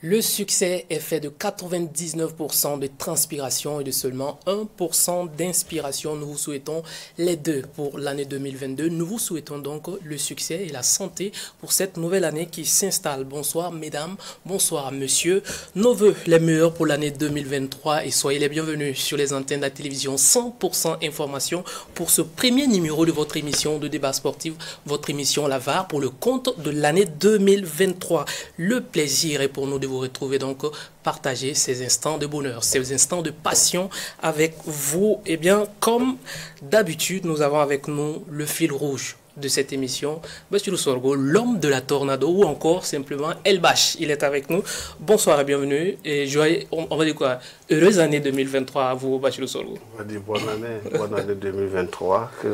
Le succès est fait de 99% de transpiration et de seulement 1% d'inspiration. Nous vous souhaitons les deux pour l'année 2022. Nous vous souhaitons donc le succès et la santé pour cette nouvelle année qui s'installe. Bonsoir mesdames, bonsoir messieurs. Nos voeux les meilleurs pour l'année 2023 et soyez les bienvenus sur les antennes de la télévision 100% information pour ce premier numéro de votre émission de débat sportif, votre émission La VAR pour le compte de l'année 2023. Le plaisir est pour nous de vous retrouver donc partager ces instants de bonheur, ces instants de passion avec vous. Et bien, comme d'habitude, nous avons avec nous le fil rouge de cette émission, Bassirou Sorgho, l'homme de la tornado, ou encore simplement El Bach. Il est avec nous. Bonsoir et bienvenue. Et joyeux, on va dire quoi? Heureuse année 2023 à vous, Bassirou Sorgho. On va dire bonne année 2023, que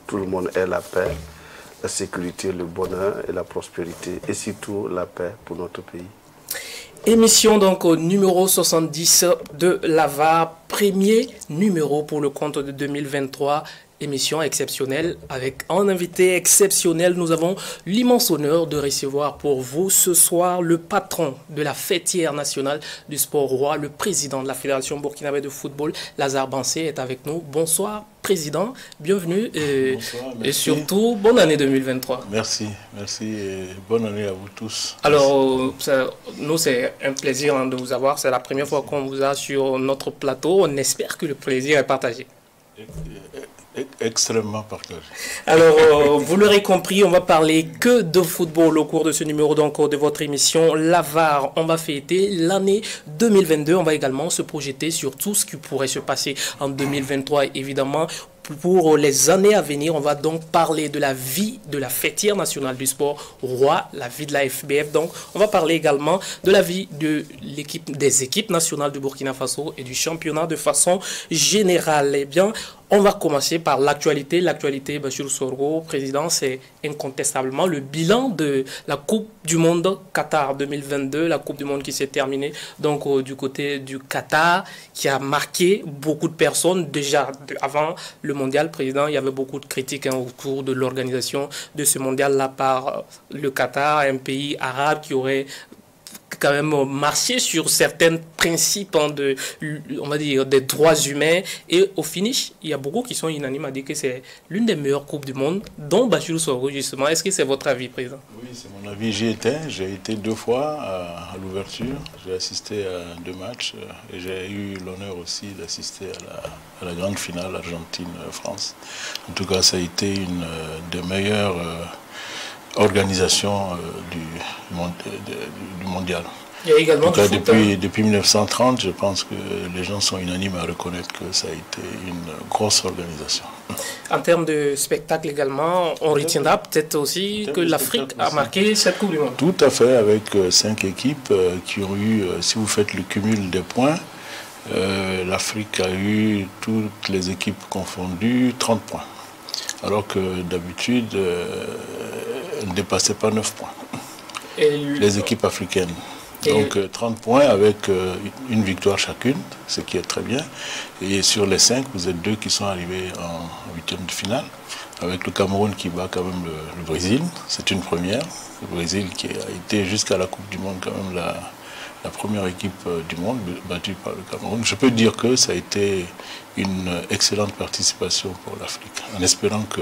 tout le monde ait la paix, la sécurité, le bonheur et la prospérité, et surtout la paix pour notre pays. Émission donc au numéro 70 de la VAR, premier numéro pour le compte de 2023. Émission exceptionnelle avec un invité exceptionnel. Nous avons l'immense honneur de recevoir pour vous ce soir le patron de la fêtière nationale du sport roi, le président de la Fédération burkinabé de football, Lazare Bansé est avec nous. Bonsoir président, bienvenue Bonsoir, et surtout bonne année 2023. Merci et bonne année à vous tous. Alors, nous c'est un plaisir de vous avoir, c'est la première fois qu'on vous a sur notre plateau, on espère que le plaisir est partagé. Extrêmement partagé. Alors, vous l'aurez compris, on va parler que de football au cours de ce numéro donc, de votre émission La VAR. On va fêter l'année 2022. On va également se projeter sur tout ce qui pourrait se passer en 2023, évidemment. Pour les années à venir, on va donc parler de la vie de la fêtière nationale du sport roi, la vie de la FBF. Donc, on va parler également de la vie de des équipes nationales du Burkina Faso et du championnat de façon générale. Eh bien, on va commencer par l'actualité. L'actualité, Bassirou Sorgho, président, c'est incontestablement le bilan de la Coupe du Monde Qatar 2022, la Coupe du Monde qui s'est terminée donc du côté du Qatar, qui a marqué beaucoup de personnes. Déjà, avant le mondial, président, il y avait beaucoup de critiques autour de l'organisation de ce mondial-là par le Qatar, un pays arabe qui aurait quand même marché sur certains principes on va dire, des droits humains. Et au finish, il y a beaucoup qui sont unanimes à dire que c'est l'une des meilleures coupes du monde, dont Bassirou Sorgho, justement. Est-ce que c'est votre avis, président? Oui, c'est mon avis. J'ai été 2 fois à l'ouverture. J'ai assisté à 2 matchs et j'ai eu l'honneur aussi d'assister à la grande finale Argentine-France. En tout cas, ça a été une des meilleures organisation du mondial. Il y a également en tout cas, depuis 1930, je pense que les gens sont unanimes à reconnaître que ça a été une grosse organisation. En termes de spectacle également, on retiendra peut-être aussi que l'Afrique a marqué cette Coupe du Monde. Tout à fait, avec 5 équipes qui ont eu, si vous faites le cumul des points, l'Afrique a eu, toutes les équipes confondues, 30 points. Alors que d'habitude, elle ne dépassait pas 9 points. Les équipes africaines. Donc 30 points avec une victoire chacune, ce qui est très bien. Et sur les 5, vous êtes 2 qui sont arrivés en 8e de finale, avec le Cameroun qui bat quand même le Brésil. C'est une première. Le Brésil qui a été jusqu'à la Coupe du Monde quand même la première équipe du monde battue par le Cameroun. Je peux dire que ça a été une excellente participation pour l'Afrique, en espérant que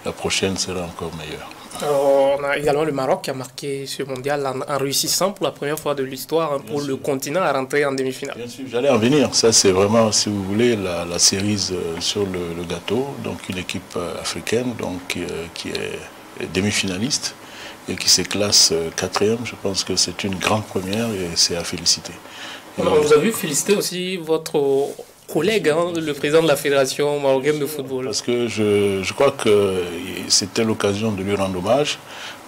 la prochaine sera encore meilleure. Alors, on a également le Maroc qui a marqué ce mondial en réussissant pour la première fois de l'histoire pour le continent à rentrer en demi-finale. Bien sûr, j'allais en venir. Ça, c'est vraiment, si vous voulez, la cerise sur le gâteau. Donc, une équipe africaine donc, qui est demi-finaliste et qui se classe 4e. Je pense que c'est une grande première et c'est à féliciter. Alors, vous avez félicité aussi votre collègue, le président de la Fédération marocaine de football. Parce que je crois que c'était l'occasion de lui rendre hommage,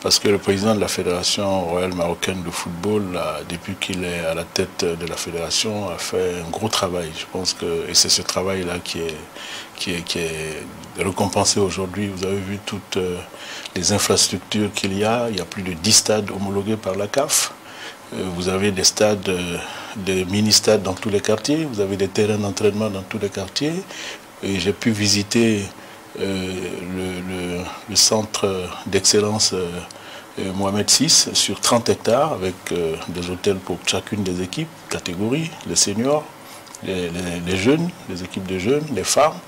parce que le président de la Fédération royale marocaine de football, depuis qu'il est à la tête de la fédération, a fait un gros travail. Je pense que c'est ce travail-là qui est récompensé aujourd'hui. Vous avez vu toutes les infrastructures qu'il y a. Il y a plus de 10 stades homologués par la CAF. Vous avez des stades, des mini-stades dans tous les quartiers, vous avez des terrains d'entraînement dans tous les quartiers. Et j'ai pu visiter le centre d'excellence Mohamed VI sur 30 hectares avec des hôtels pour chacune des équipes, catégories, les seniors, les jeunes, les équipes de jeunes, les femmes,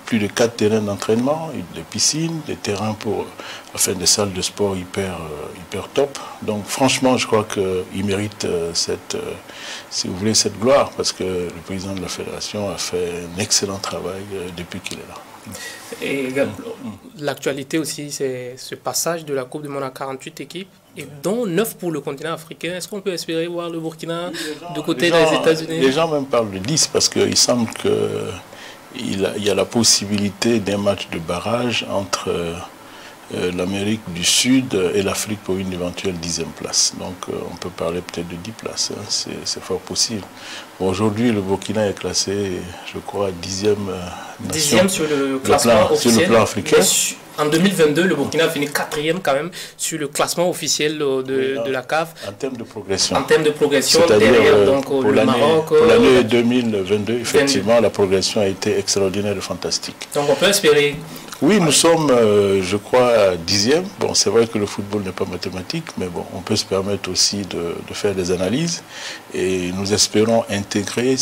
plus de 4 terrains d'entraînement, des piscines, des terrains pour enfin des salles de sport hyper top. Donc franchement, je crois qu'il mérite si vous voulez, cette gloire, parce que le président de la fédération a fait un excellent travail depuis qu'il est là. Et l'actualité aussi, c'est ce passage de la Coupe du Monde à 48 équipes, et dont 9 pour le continent africain. Est-ce qu'on peut espérer voir le Burkina de côté des États-Unis? Les gens même parlent de 10 parce qu'il semble qu'il y a la possibilité d'un match de barrage entre l'Amérique du Sud et l'Afrique pour une éventuelle 10e place. Donc on peut parler peut-être de 10 places, hein. C'est fort possible. Bon, aujourd'hui, le Burkina est classé, je crois, 10e nation. 10e sur le classement officiel. Sur le plan africain. En 2022, le Burkina a fini 4e quand même sur le classement officiel de la CAF. En termes de progression. En termes de progression, derrière donc, pour le Maroc. Pour l'année 2022, effectivement, la progression a été extraordinaire et fantastique. Donc on peut espérer... Oui, nous sommes, je crois, 10e. Bon, c'est vrai que le football n'est pas mathématique, mais bon, on peut se permettre aussi de faire des analyses. Et nous espérons intégrer,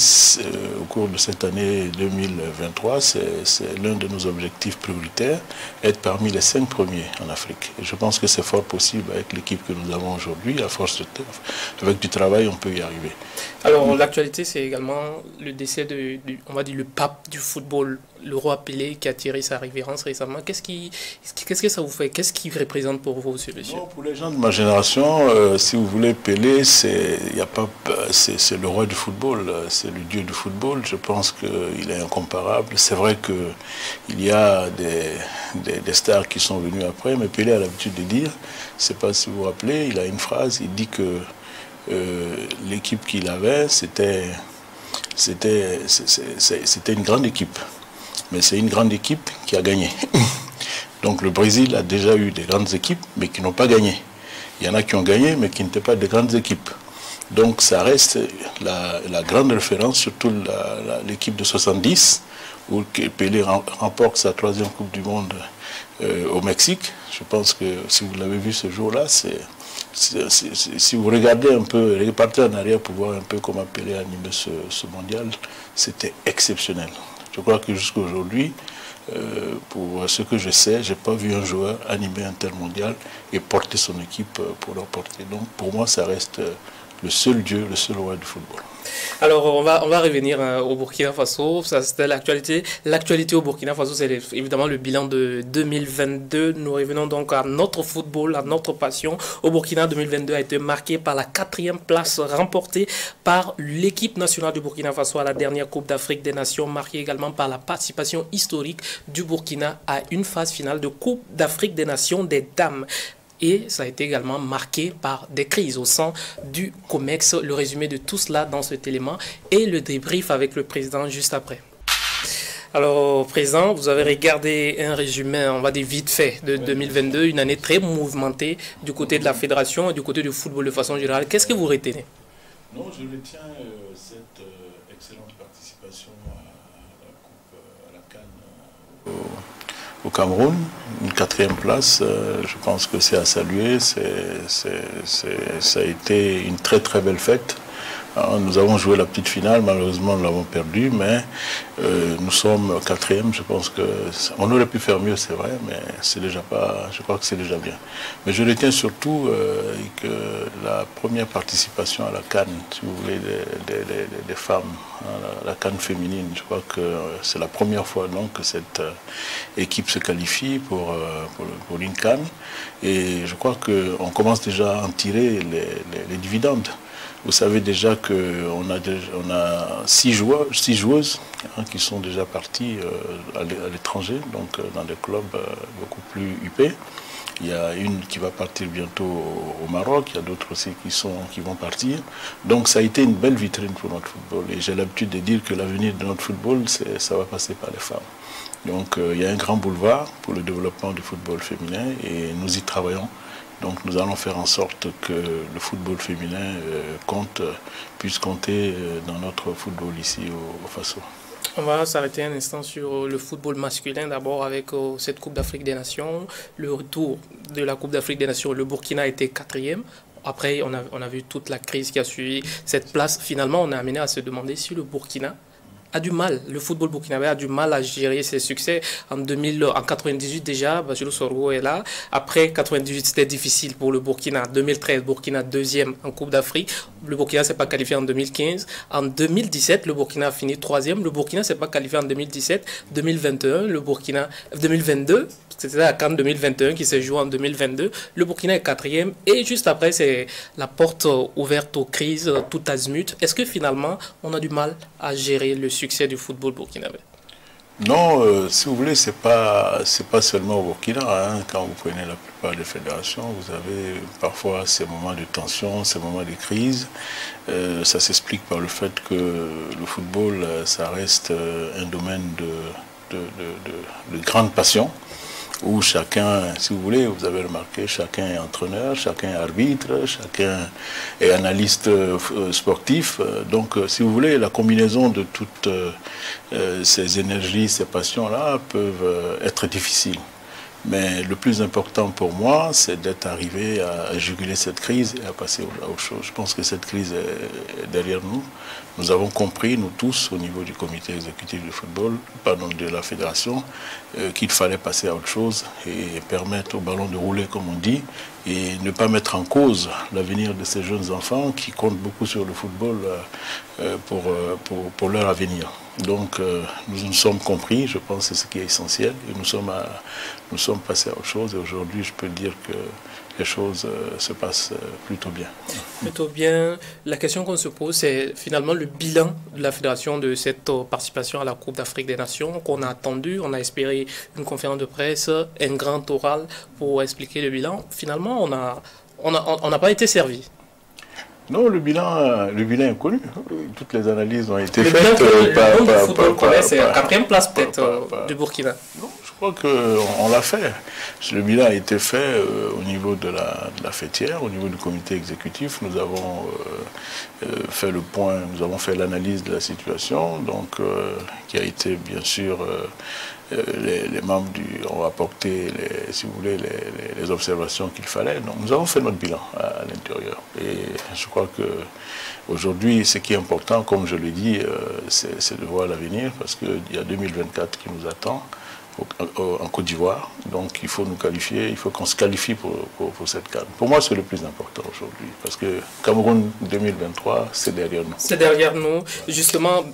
au cours de cette année 2023, c'est l'un de nos objectifs prioritaires, être parmi les 5 premiers en Afrique. Et je pense que c'est fort possible avec l'équipe que nous avons aujourd'hui. À force avec du travail, on peut y arriver. Alors, l'actualité, c'est également le décès on va dire, le pape du football, le roi Pelé, qui a tiré sa révérence récemment. Qu'est-ce que ça vous fait? Qu'est-ce qu'il représente pour vous, ce monsieur? Pour les gens de ma génération, si vous voulez, Pelé, c'est le roi du football, c'est le dieu du football. Je pense qu'il est incomparable. C'est vrai qu'il y a des stars qui sont venus après, mais Pelé a l'habitude de dire, je ne sais pas si vous vous rappelez, il a une phrase, il dit que l'équipe qu'il avait, c'était une grande équipe. Mais c'est une grande équipe qui a gagné. Donc le Brésil a déjà eu des grandes équipes, mais qui n'ont pas gagné. Il y en a qui ont gagné, mais qui n'étaient pas de grandes équipes. Donc ça reste la grande référence, surtout l'équipe de 70, où Pelé remporte sa 3e Coupe du Monde au Mexique. Je pense que si vous l'avez vu ce jour-là, si vous regardez un peu, repartez en arrière pour voir un peu comment Pelé a animé ce mondial, c'était exceptionnel. Je crois que jusqu'à aujourd'hui, pour ce que je sais, je n'ai pas vu un joueur animer un tel mondial et porter son équipe pour l'emporter. Donc pour moi, ça reste le seul dieu, le seul roi du football. Alors, on va revenir au Burkina Faso. Ça, c'était l'actualité. L'actualité au Burkina Faso, c'est évidemment le bilan de 2022. Nous revenons donc à notre football, à notre passion. Au Burkina, 2022 a été marqué par la 4e place remportée par l'équipe nationale du Burkina Faso à la dernière Coupe d'Afrique des Nations, marquée également par la participation historique du Burkina à une phase finale de Coupe d'Afrique des Nations des dames. Et ça a été également marqué par des crises au sein du COMEX. Le résumé de tout cela dans cet élément et le débrief avec le président juste après. Alors, président, vous avez regardé un résumé, on va dire vite fait, de 2022, une année très mouvementée du côté de la fédération et du côté du football de façon générale. Qu'est-ce que vous retenez? Non, je retiens cette excellente participation à la CAN au Cameroun, une 4e place, je pense que c'est à saluer, ça a été une très très belle fête. Nous avons joué la petite finale, malheureusement nous l'avons perdue, mais nous sommes 4e, je pense qu'on aurait pu faire mieux, c'est vrai, mais c'est déjà pas, je crois que c'est déjà bien. Mais je retiens surtout que la première participation à la CAN, si vous voulez, des femmes, la CAN féminine, je crois que c'est la première fois donc que cette équipe se qualifie pour une CAN, et je crois qu'on commence déjà à en tirer les dividendes. Vous savez déjà qu'on a 6 joueuses qui sont déjà parties à l'étranger, donc dans des clubs beaucoup plus huppés. Il y a une qui va partir bientôt au Maroc, il y a d'autres aussi qui vont partir. Donc ça a été une belle vitrine pour notre football. Et j'ai l'habitude de dire que l'avenir de notre football, ça va passer par les femmes. Donc il y a un grand boulevard pour le développement du football féminin et nous y travaillons. Donc nous allons faire en sorte que le football féminin puisse compter dans notre football ici au Faso. On va s'arrêter un instant sur le football masculin d'abord avec cette Coupe d'Afrique des Nations. Le retour de la Coupe d'Afrique des Nations, le Burkina était 4e. Après, on a vu toute la crise qui a suivi cette place. Finalement, on est amené à se demander si le Burkina a du mal, le football burkinabé a du mal à gérer ses succès. En 98 déjà, Bajilou Soro est là. Après 98, c'était difficile pour le Burkina. 2013, Burkina 2e en Coupe d'Afrique. Le Burkina ne s'est pas qualifié en 2015. En 2017, le Burkina a fini 3e. Le Burkina ne s'est pas qualifié en 2017. 2021, le Burkina... 2022, c'était la CAN 2021 qui s'est joué en 2022. Le Burkina est 4e. Et juste après, c'est la porte ouverte aux crises, tout azimut. Est-ce que finalement, on a du mal à gérer le succès du football burkinabé? Non, si vous voulez, c'est pas seulement au Burkina. Hein. Quand vous prenez la plupart des fédérations, vous avez parfois ces moments de tension, ces moments de crise. Ça s'explique par le fait que le football, ça reste un domaine de grande passion, où chacun, si vous voulez, vous avez remarqué, chacun est entraîneur, chacun est arbitre, chacun est analyste sportif. Donc, si vous voulez, la combinaison de toutes ces énergies, ces passions-là peuvent être difficiles. Mais le plus important pour moi, c'est d'être arrivé à juguler cette crise et à passer à autre chose. Je pense que cette crise est derrière nous. Nous avons compris, nous tous, au niveau du comité exécutif du football, pardon, de la fédération, qu'il fallait passer à autre chose et permettre au ballon de rouler, comme on dit, et ne pas mettre en cause l'avenir de ces jeunes enfants qui comptent beaucoup sur le football pour leur avenir. Donc nous nous sommes compris, je pense que c'est ce qui est essentiel, et nous sommes passés à autre chose, et aujourd'hui je peux dire que les choses se passent plutôt bien. Plutôt bien. La question qu'on se pose, c'est finalement le bilan de la fédération de cette participation à la Coupe d'Afrique des Nations qu'on a attendu. On a espéré une conférence de presse, un grand oral pour expliquer le bilan. Finalement, on n'a pas été servi. Non, le bilan est connu. Toutes les analyses ont été faites. Le football connaît, c'est la 4e place peut-être du Burkina. Non, je crois qu'on l'a fait. Le bilan a été fait au niveau de la fêtière, au niveau du comité exécutif. Nous avons fait le point, nous avons fait l'analyse de la situation, donc qui a été bien sûr... les membres ont apporté, si vous voulez, les observations qu'il fallait. Donc, nous avons fait notre bilan à l'intérieur. Et je crois qu'aujourd'hui, ce qui est important, comme je l'ai dit, c'est de voir l'avenir, parce qu'il y a 2024 qui nous attend en Côte d'Ivoire. Donc, il faut nous qualifier, il faut qu'on se qualifie pour cette CAN. Pour moi, c'est le plus important aujourd'hui, parce que Cameroun 2023, c'est derrière nous. C'est derrière nous. Justement...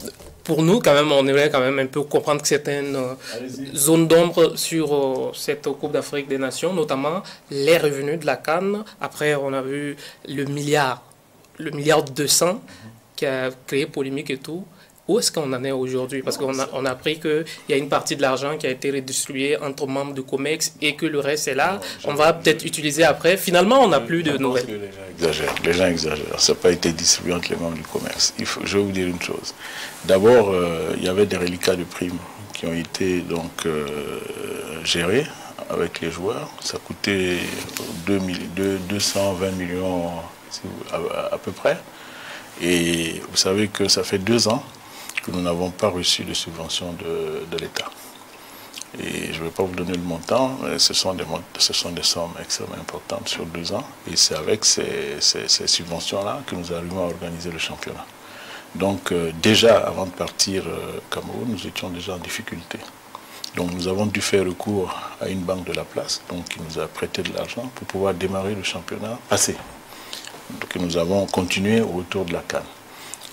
Pour nous, quand même, on aimerait quand même un peu comprendre que certaines zones d'ombre sur cette Coupe d'Afrique des Nations, notamment les revenus de la CAN. Après, on a vu le milliard 200 qui a créé polémique et tout. Où est-ce qu'on en est aujourd'hui? Parce qu'on a appris qu'il y a une partie de l'argent qui a été redistribuée entre membres de COMEX et que le reste est là. On va peut-être utiliser après. Finalement, on n'a plus de nouvelles. Les gens exagèrent. Ça n'a pas été distribué entre les membres du COMEX. Je vais vous dire une chose. D'abord, il y avait des reliquats de primes qui ont été donc gérés avec les joueurs. Ça coûtait 220 millions à peu près. Et vous savez que ça fait 2 ans que nous n'avons pas reçu de subvention de l'État. Et je ne vais pas vous donner le montant, mais ce sont des sommes extrêmement importantes sur 2 ans. Et c'est avec ces subventions-là que nous arrivons à organiser le championnat. Donc déjà, avant de partir Cameroun, nous étions déjà en difficulté. Donc nous avons dû faire recours à une banque de la place, donc qui nous a prêté de l'argent pour pouvoir démarrer le championnat passé. Donc nous avons continué au retour de la CAN.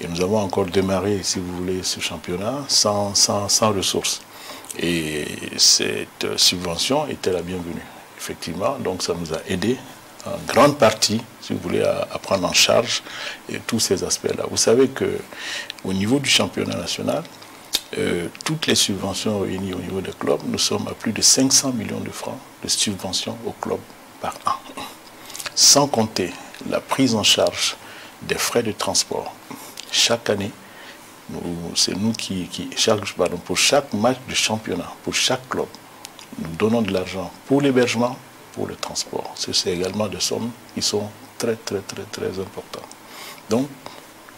Et nous avons encore démarré, si vous voulez, ce championnat sans ressources. Et cette subvention était la bienvenue, effectivement. Donc ça nous a aidé en grande partie, si vous voulez, à prendre en charge tous ces aspects-là. Vous savez qu'au niveau du championnat national, toutes les subventions réunies au niveau des clubs, nous sommes à plus de 500 millions de francs de subventions aux clubs par an. Sans compter la prise en charge des frais de transport. Chaque année, c'est nous pour chaque match de championnat, pour chaque club, nous donnons de l'argent pour l'hébergement, pour le transport. C'est également des sommes qui sont très, très, très, très importantes. Donc,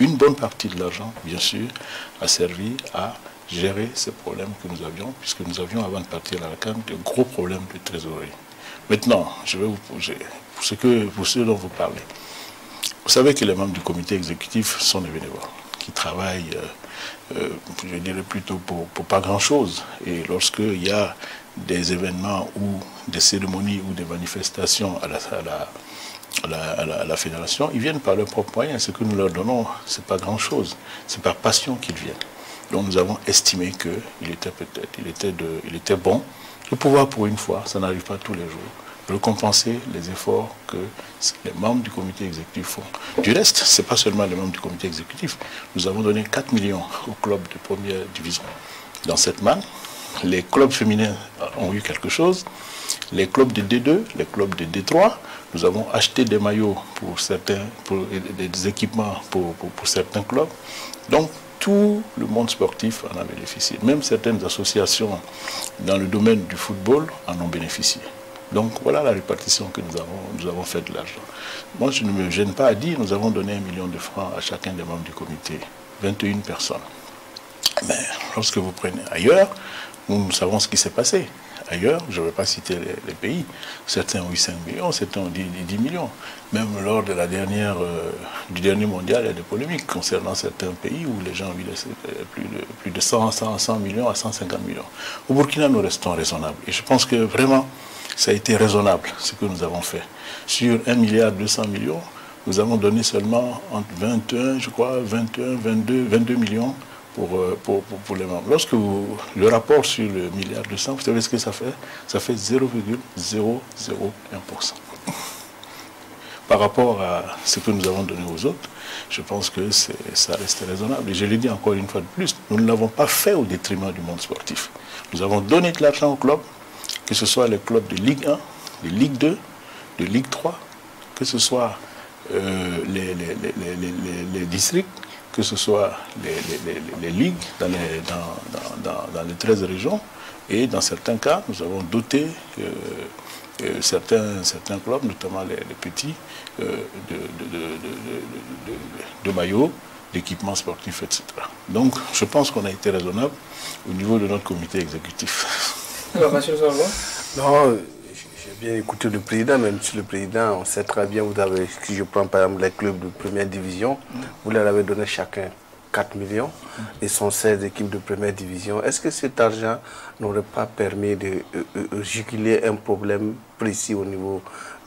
une bonne partie de l'argent, bien sûr, a servi à gérer ces problèmes que nous avions, puisque nous avions, avant de partir à la CAN, de gros problèmes de trésorerie. Maintenant, je vais vous poser, pour ce dont vous parlez, vous savez que les membres du comité exécutif sont des bénévoles, qui travaillent, je dirais plutôt pour pas grand-chose. Et lorsqu'il y a des événements ou des cérémonies ou des manifestations à la fédération, ils viennent par leurs propres moyens. Ce que nous leur donnons, ce n'est pas grand-chose. C'est par passion qu'ils viennent. Donc nous avons estimé qu'il était bon de pouvoir, pour une fois, ça n'arrive pas tous les jours, récompenser les efforts que les membres du comité exécutif font. Du reste, ce n'est pas seulement les membres du comité exécutif. Nous avons donné 4 millions aux clubs de première division. Dans cette manne, les clubs féminins ont eu quelque chose. Les clubs de D2, les clubs de D3, nous avons acheté des maillots pour certains, des équipements pour certains clubs. Donc, tout le monde sportif en a bénéficié. Même certaines associations dans le domaine du football en ont bénéficié. Donc voilà la répartition que nous avons faite de l'argent. Moi, je ne me gêne pas à dire, nous avons donné 1 million de francs à chacun des membres du comité, 21 personnes. Mais lorsque vous prenez ailleurs, nous savons ce qui s'est passé. Ailleurs, je ne vais pas citer les pays, certains ont eu 5 millions, certains ont dit 10 millions. Même lors de du dernier mondial, il y a des polémiques concernant certains pays où les gens ont eu plus de 100 millions à 150 millions. Au Burkina, nous restons raisonnables. Et je pense que vraiment, ça a été raisonnable ce que nous avons fait. Sur 1,2 milliard, nous avons donné seulement entre 21, je crois, 22 millions pour les membres. Lorsque le rapport sur le 1,2 milliard, vous savez ce que ça fait? Ça fait 0,001%. Par rapport à ce que nous avons donné aux autres, je pense que ça reste raisonnable. Et je l'ai dit encore une fois de plus, nous ne l'avons pas fait au détriment du monde sportif. Nous avons donné de l'argent aux clubs, que ce soit les clubs de Ligue 1, de Ligue 2, de Ligue 3, que ce soit les districts, que ce soit les ligues dans les 13 régions. Et dans certains cas, nous avons doté certains clubs, notamment les petits, de maillots, d'équipements sportifs, etc. Donc, je pense qu'on a été raisonnable au niveau de notre comité exécutif. Alors, monsieur Salvo? Non, j'ai bien écouté le président, mais monsieur le président, on sait très bien, vous avez, si je prends par exemple les clubs de première division, vous leur avez donné chacun 4 millions et sont 16 équipes de première division. Est-ce que cet argent n'aurait pas permis de juguler un problème précis au niveau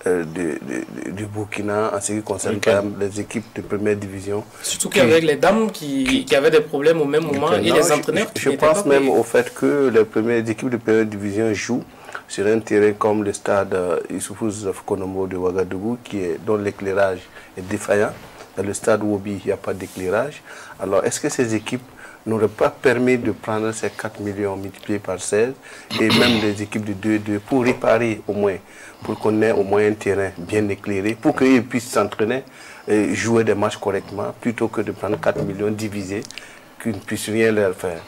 du Burkina en ce qui concerne les équipes de première division? Surtout qu'avec les dames qui avaient des problèmes au même moment et les entraîneurs qui n'étaient pas payés. Je pense même au fait que les premières équipes de première division jouent sur un terrain comme le stade Issoufou Konombo de Ouagadougou, dont l'éclairage est défaillant. Dans le stade Wobi, il n'y a pas d'éclairage. Alors, est-ce que ces équipes n'auraient pas permis de prendre ces 4 millions multipliés par 16 et même les équipes de 2-2 pour réparer au moins, pour qu'on ait au moins un terrain bien éclairé, pour qu'ils puissent s'entraîner et jouer des matchs correctement, plutôt que de prendre 4 millions divisés, qu'ils ne puissent rien leur faire?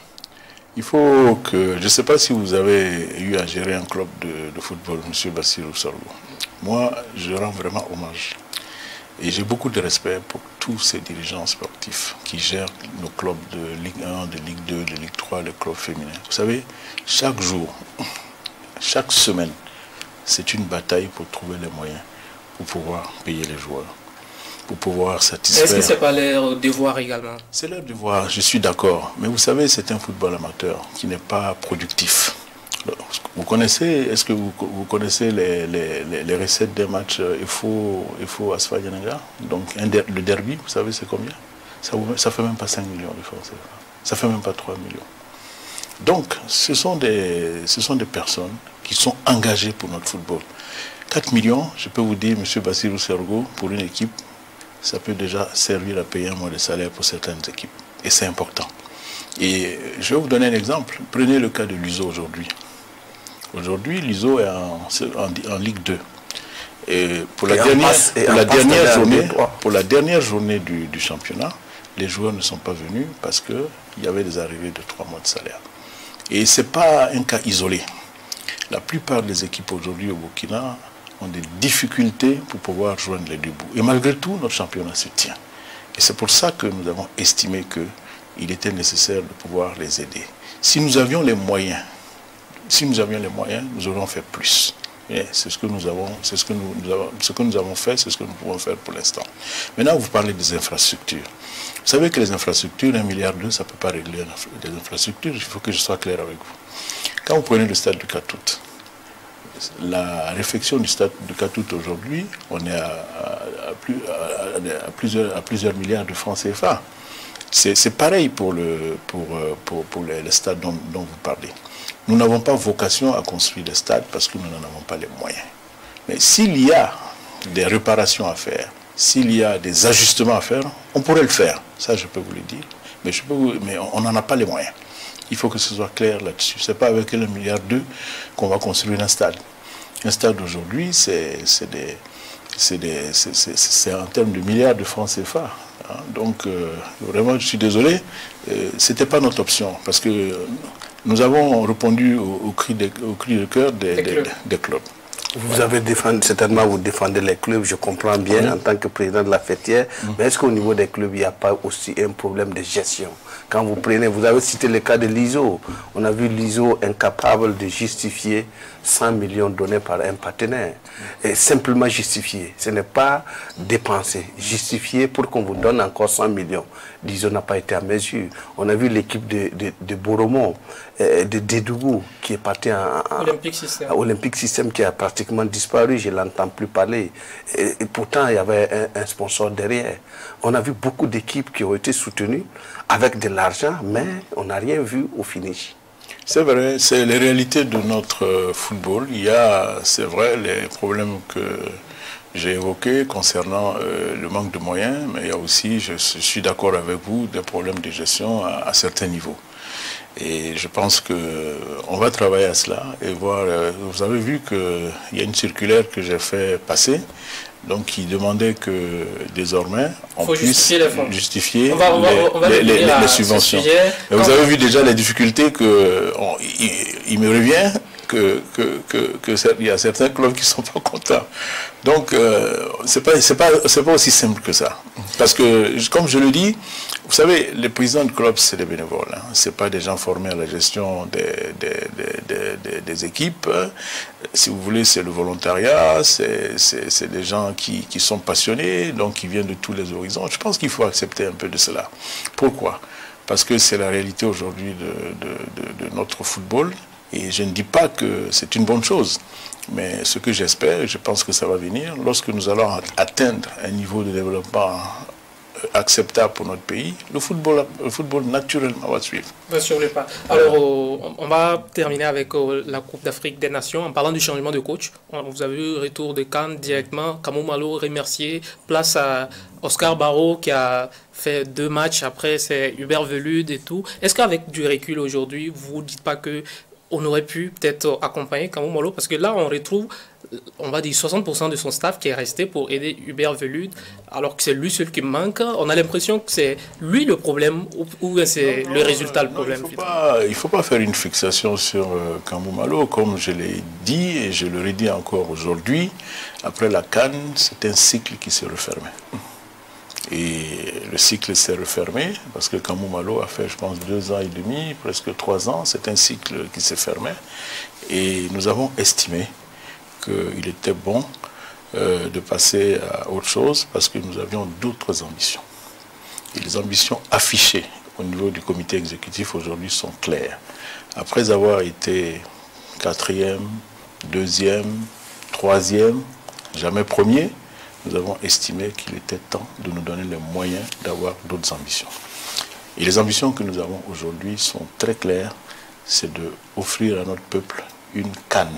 Il faut que, je ne sais pas si vous avez eu à gérer un club de football, M. Bassirou Sorgo. Moi, je rends vraiment hommage. Et j'ai beaucoup de respect pour tous ces dirigeants sportifs qui gèrent nos clubs de Ligue 1, de Ligue 2, de Ligue 3, les clubs féminins. Vous savez, chaque jour, chaque semaine, c'est une bataille pour trouver les moyens pour pouvoir payer les joueurs, pour pouvoir satisfaire. Est-ce que ce n'est pas leur devoir également? C'est leur devoir, je suis d'accord. Mais vous savez, c'est un football amateur qui n'est pas productif. Vous connaissez, est-ce que vous connaissez les recettes des matchs EFO Asfa Yananga? Donc le derby, vous savez c'est combien? Ça ne fait même pas 5 millions de francs. Ça ne fait même pas 3 millions. Donc ce sont des personnes qui sont engagées pour notre football. 4 millions, je peux vous dire, M. Bassirou Sorgo, pour une équipe, ça peut déjà servir à payer un mois de salaire pour certaines équipes. Et c'est important. Et je vais vous donner un exemple. Prenez le cas de l'USO aujourd'hui. Aujourd'hui, l'USO est en Ligue 2. Et pour la dernière journée du championnat, les joueurs ne sont pas venus parce qu'il y avait des arrivées de 3 mois de salaire. Et ce n'est pas un cas isolé. La plupart des équipes aujourd'hui au Burkina ont des difficultés pour pouvoir joindre les deux bouts. Et malgré tout, notre championnat se tient. Et c'est pour ça que nous avons estimé qu'il était nécessaire de pouvoir les aider. Si nous avions les moyens, nous aurions fait plus. C'est ce que nous avons, ce que nous avons fait, c'est ce que nous pouvons faire pour l'instant. Maintenant, vous parlez des infrastructures. Vous savez que les infrastructures, 1,2 milliard, ça ne peut pas régler les infrastructures. Il faut que je sois clair avec vous. Quand vous prenez le stade du Katoute, la réfection du stade du Katoute aujourd'hui, on est à plusieurs milliards de francs CFA. C'est pareil pour le stade dont vous parlez. Nous n'avons pas vocation à construire des stades parce que nous n'en avons pas les moyens. Mais s'il y a des réparations à faire, s'il y a des ajustements à faire, on pourrait le faire. Ça, je peux vous le dire. Mais on n'en a pas les moyens. Il faut que ce soit clair là-dessus. Ce n'est pas avec 1,2 milliard qu'on va construire un stade. Un stade aujourd'hui, c'est en termes de milliards de francs CFA. Hein. Donc, vraiment, je suis désolé, ce n'était pas notre option. Parce que nous avons répondu au cri de cœur des clubs. Vous avez défendu, certainement vous défendez les clubs, je comprends bien, en tant que président de la fêtière, mais est-ce qu'au niveau des clubs, il n'y a pas aussi un problème de gestion? Quand vous prenez, vous avez cité le cas de l'ISO, on a vu l'ISO incapable de justifier 100 millions donnés par un partenaire. Et simplement justifier, ce n'est pas dépenser, justifier pour qu'on vous donne encore 100 millions. L'ISO n'a pas été à mesure. On a vu l'équipe de Boromont, de Dédougou, qui est partie à Olympique System, qui a pratiquement disparu, je ne l'entends plus parler. Et pourtant, il y avait un sponsor derrière. On a vu beaucoup d'équipes qui ont été soutenues avec de l'argent, mais on n'a rien vu au finish. C'est vrai, c'est les réalités de notre football. Il y a, c'est vrai, les problèmes que j'ai évoqués concernant le manque de moyens, mais il y a aussi, je suis d'accord avec vous, des problèmes de gestion à certains niveaux. Et je pense qu'on va travailler à cela et voir. Vous avez vu qu'il y a une circulaire que j'ai fait passer, donc qui demandait que désormais on puisse justifier les subventions. Mais vous avez vu déjà les difficultés il me revient qu'il y a certains clubs qui ne sont pas contents. Donc, c'est pas aussi simple que ça. Parce que, comme je le dis, vous savez, les présidents de clubs, c'est des bénévoles. Hein. Ce n'est pas des gens formés à la gestion des équipes. Si vous voulez, c'est le volontariat, c'est des gens qui sont passionnés, donc qui viennent de tous les horizons. Je pense qu'il faut accepter un peu de cela. Pourquoi? Parce que c'est la réalité aujourd'hui de notre football. Et je ne dis pas que c'est une bonne chose, mais ce que j'espère, je pense que ça va venir, lorsque nous allons atteindre un niveau de développement acceptable pour notre pays, le football naturellement va suivre. Va sur le pas. Alors, on va terminer avec la Coupe d'Afrique des Nations. En parlant du changement de coach, vous avez eu le retour de Cannes directement. Kamou Malo remercié. Place à Oscar Barreau qui a fait 2 matchs. Après, c'est Hubert Velud et tout. Est-ce qu'avec du recul aujourd'hui, vous ne dites pas que on aurait pu peut-être accompagner Kamou Malo, parce que là, on retrouve, on va dire, 60% de son staff qui est resté pour aider Hubert Velud, alors que c'est lui seul qui manque. On a l'impression que c'est lui le problème, ou c'est le résultat le problème. Il ne faut pas faire une fixation sur Kamou Malo, comme je l'ai dit, et je le redis encore aujourd'hui. Après la CAN, c'est un cycle qui s'est refermé. Et le cycle s'est refermé parce que Kamou Malo a fait, je pense, 2 ans et demi, presque 3 ans. C'est un cycle qui s'est fermé. Et nous avons estimé qu'il était bon de passer à autre chose parce que nous avions d'autres ambitions. Et les ambitions affichées au niveau du comité exécutif aujourd'hui sont claires. Après avoir été 4e, 2e, 3e, jamais 1er, nous avons estimé qu'il était temps de nous donner les moyens d'avoir d'autres ambitions. Et les ambitions que nous avons aujourd'hui sont très claires, c'est d'offrir à notre peuple une CAN.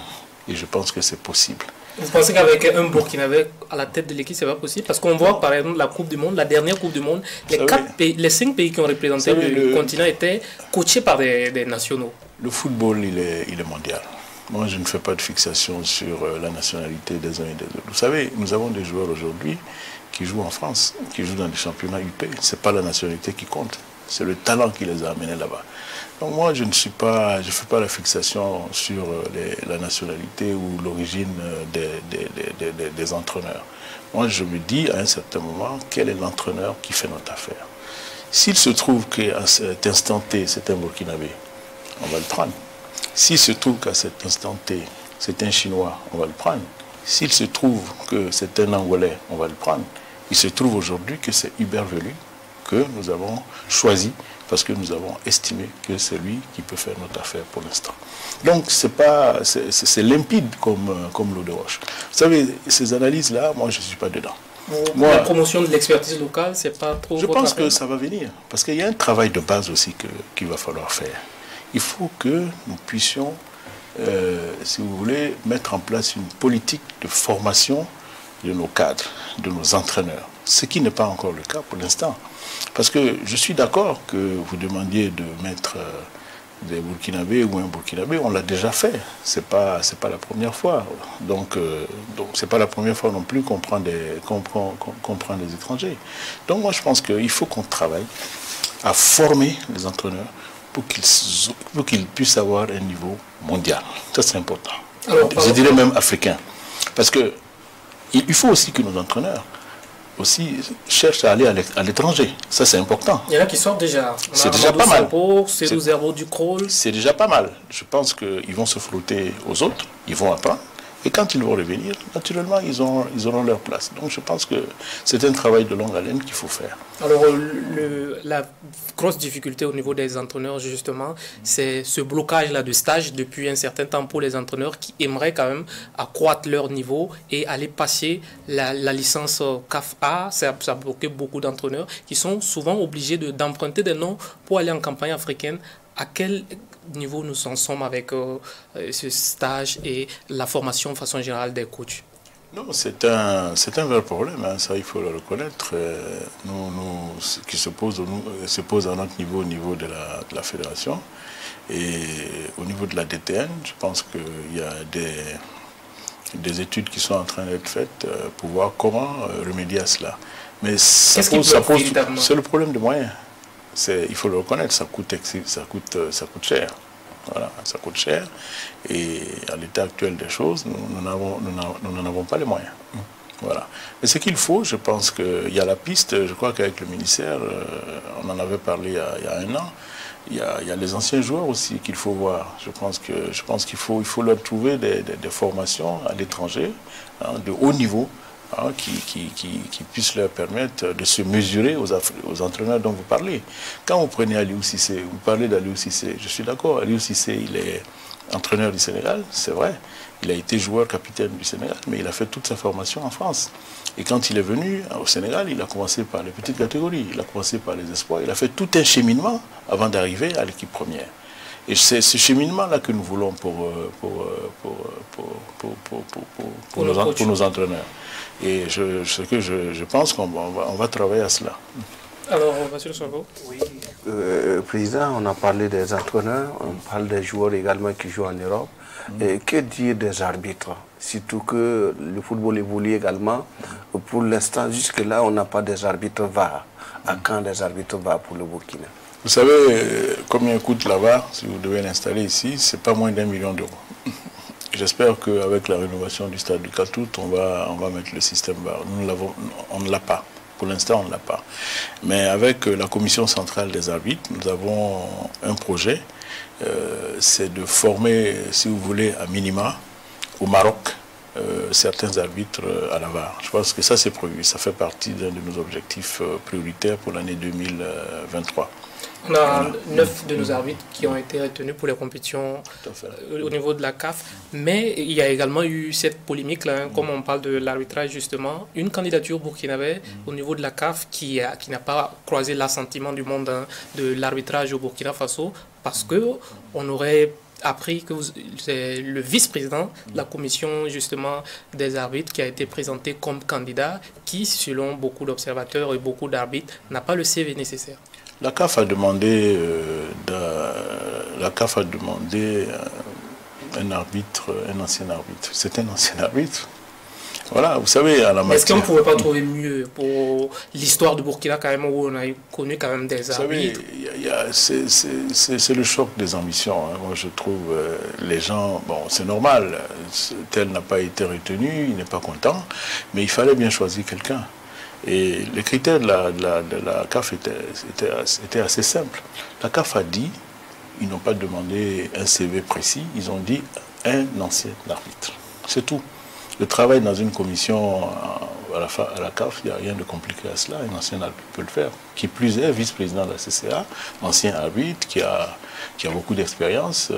Et je pense que c'est possible. Vous pensez qu'avec un Burkinabé à la tête de l'équipe, c'est pas possible? Parce qu'on voit par exemple la Coupe du Monde, la dernière Coupe du Monde, les 5 pays qui ont représenté le continent étaient coachés par des nationaux. Le football, il est mondial. Moi, je ne fais pas de fixation sur la nationalité des uns et des autres. Vous savez, nous avons des joueurs aujourd'hui qui jouent en France, qui jouent dans des championnats UP. Ce n'est pas la nationalité qui compte, c'est le talent qui les a amenés là-bas. Donc moi, je ne fais pas la fixation sur la nationalité ou l'origine des entraîneurs. moi je me dis à un certain moment, quel est l'entraîneur qui fait notre affaire? S'il se trouve qu'à cet instant T, c'est un Burkinabé, on va le prendre. S'il se trouve qu'à cet instant T, c'est un Chinois, on va le prendre. S'il se trouve que c'est un Angolais, on va le prendre. Il se trouve aujourd'hui que c'est Hubert Velue que nous avons choisi parce que nous avons estimé que c'est lui qui peut faire notre affaire pour l'instant. Donc c'est limpide comme l'eau de roche. Vous savez, ces analyses-là, moi je ne suis pas dedans. La promotion de l'expertise locale, c'est pas trop... Je pense que ça va venir, parce qu'il y a un travail de base aussi qu'il va falloir faire. Il faut que nous puissions, si vous voulez, mettre en place une politique de formation de nos cadres, de nos entraîneurs, ce qui n'est pas encore le cas pour l'instant. Parce que je suis d'accord que vous demandiez de mettre des Burkinabés ou un Burkinabé, on l'a déjà fait. C'est pas la première fois. Donc c'est pas la première fois non plus qu'on prend des étrangers. Donc moi je pense qu'il faut qu'on travaille à former les entraîneurs pour qu'ils puissent avoir un niveau mondial. Ça c'est important. Alors, je dirais même africain. Parce que il faut aussi que nos entraîneurs aussi cherchent à aller à l'étranger. Ça, c'est important. Il y en a qui sortent déjà. C'est déjà pas mal. C'est déjà pas mal. Je pense qu'ils vont se frotter aux autres, ils vont apprendre. Et quand ils vont revenir, naturellement, ils auront leur place. Donc je pense que c'est un travail de longue haleine qu'il faut faire. Alors la grosse difficulté au niveau des entraîneurs, justement, c'est ce blocage-là de stage depuis un certain temps pour les entraîneurs qui aimeraient quand même accroître leur niveau et aller passer la licence CAF A. Ça a bloqué beaucoup d'entraîneurs qui sont souvent obligés d'emprunter des noms pour aller en campagne africaine. À quel niveau nous en sommes avec ce stage et la formation de façon générale des coachs? Non, c'est un vrai problème, hein, ça il faut le reconnaître. Ce qui se pose à notre niveau, au niveau de la fédération et au niveau de la DTN. Je pense qu'il y a des études qui sont en train d'être faites pour voir comment remédier à cela. Mais c'est le problème de moyens. Il faut le reconnaître, ça coûte cher. Voilà, ça coûte cher. Et à l'état actuel des choses, nous n'en avons pas les moyens. Voilà. Mais ce qu'il faut, je pense qu'il y a la piste, je crois qu'avec le ministère, on en avait parlé il y a un an, il y a les anciens joueurs aussi qu'il faut voir. Je pense qu'il faut leur trouver des formations à l'étranger, hein, de haut niveau, hein, qui puissent leur permettre de se mesurer aux entraîneurs dont vous parlez. Quand vous prenez Aliou Cissé, vous parlez d'Aliou Cissé, je suis d'accord, Aliou Cissé, il est entraîneur du Sénégal, c'est vrai, il a été joueur capitaine du Sénégal, mais il a fait toute sa formation en France. Et quand il est venu au Sénégal, il a commencé par les petites catégories, il a commencé par les espoirs, il a fait tout un cheminement avant d'arriver à l'équipe première. Et c'est ce cheminement-là que nous voulons pour nos entraîneurs. Et je pense qu'on va travailler à cela. Alors, Monsieur Sonko. Oui, Président, on a parlé des entraîneurs, on parle des joueurs également qui jouent en Europe. Et que dire des arbitres? Surtout que le football évolue également. Pour l'instant, jusque-là, on n'a pas des arbitres VAR. À quand des arbitres VAR pour le Burkina? Vous savez combien coûte la VAR si vous devez l'installer ici? C'est pas moins d'1 million d'euros. J'espère qu'avec la rénovation du stade du Katout, on va mettre le système VAR. On ne l'a pas. Pour l'instant, on ne l'a pas. Mais avec la commission centrale des arbitres, nous avons un projet. C'est de former, si vous voulez, à minima, au Maroc, certains arbitres à la VAR. Je pense que ça, c'est prévu. Ça fait partie d'un de nos objectifs prioritaires pour l'année 2023. On a 9 de nos arbitres qui ont été retenus pour les compétitions au niveau de la CAF. Mais il y a également eu cette polémique-là, hein, comme on parle de l'arbitrage justement. Une candidature burkinabé au niveau de la CAF qui n'a pas croisé l'assentiment du monde, hein, de l'arbitrage au Burkina Faso, parce qu'on aurait appris que c'est le vice-président de la commission justement des arbitres qui a été présenté comme candidat, qui selon beaucoup d'observateurs et beaucoup d'arbitres n'a pas le CV nécessaire. La CAF a demandé, un arbitre, un ancien arbitre. C'est un ancien arbitre. Voilà, vous savez, à la matière... Est-ce qu'on ne pouvait pas trouver mieux pour l'histoire du Burkina, quand même, où on a connu quand même des arbitres? C'est le choc des ambitions. Hein. Moi, je trouve, les gens, bon, c'est normal, tel n'a pas été retenu, il n'est pas content, mais il fallait bien choisir quelqu'un. Et les critères de la CAF étaient assez simples. La CAF a dit, ils n'ont pas demandé un CV précis, ils ont dit un ancien arbitre. C'est tout. Le travail dans une commission à la CAF, il n'y a rien de compliqué à cela. Un ancien arbitre peut le faire. Qui plus est, vice-président de la CCA, ancien arbitre qui a beaucoup d'expérience.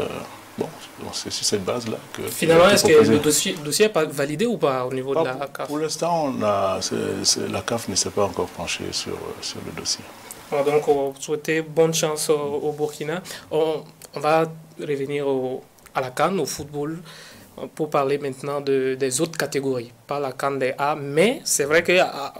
Bon, c'est sur cette base-là que... Finalement, est-ce que le dossier est validé ou pas au niveau de la CAF? Pour l'instant, la CAF ne s'est pas encore penchée sur le dossier. Donc, on souhaite bonne chance au Burkina. On va revenir à la CAN, au football, pour parler maintenant des autres catégories, pas la CAN des A, mais c'est vrai que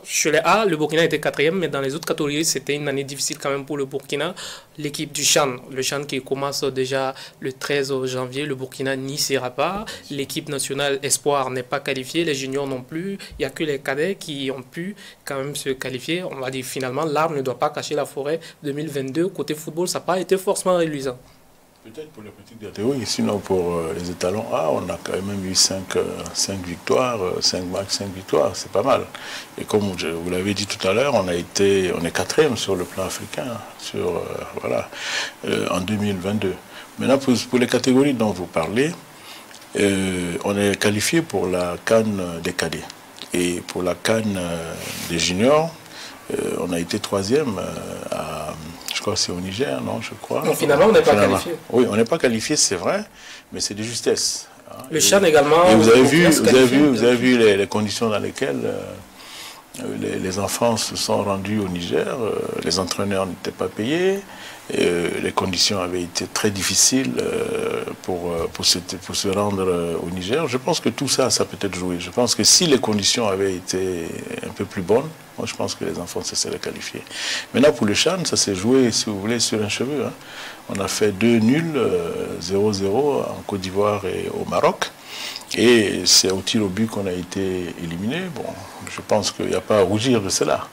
chez les A, le Burkina était 4e, mais dans les autres catégories, c'était une année difficile quand même pour le Burkina. L'équipe du CHAN, le CHAN qui commence déjà le 13 janvier, le Burkina n'y sera pas. L'équipe nationale Espoir n'est pas qualifiée, les juniors non plus. Il n'y a que les cadets qui ont pu quand même se qualifier. On va dire finalement, l'arbre ne doit pas cacher la forêt 2022. Côté football, ça n'a pas été forcément reluisant. Peut-être pour les petites catégories, sinon pour les étalons A, on a quand même eu 5 victoires, 5 matchs, 5 victoires, c'est pas mal. Et comme vous l'avez dit tout à l'heure, on est 4e sur le plan africain, en 2022. Maintenant, pour les catégories dont vous parlez, on est qualifié pour la CAN des cadets. Et pour la CAN des juniors, on a été 3e je crois que c'est au Niger, non, je crois. Donc finalement, on n'est pas qualifié. Oui, on n'est pas qualifié, c'est vrai, mais c'est de justesse. Le CHAN également. Et vous avez vu les conditions dans lesquelles les enfants se sont rendus au Niger. Les entraîneurs n'étaient pas payés. Les conditions avaient été très difficiles pour se rendre au Niger. Je pense que tout ça, ça peut être joué. Je pense que si les conditions avaient été un peu plus bonnes, moi je pense que les enfants se seraient qualifiés. Maintenant pour le CHAN, ça s'est joué, si vous voulez, sur un cheveu. Hein. On a fait 2 nuls, 0-0 en Côte d'Ivoire et au Maroc. Et c'est au tir au but qu'on a été éliminé. Bon, je pense qu'il n'y a pas à rougir de cela.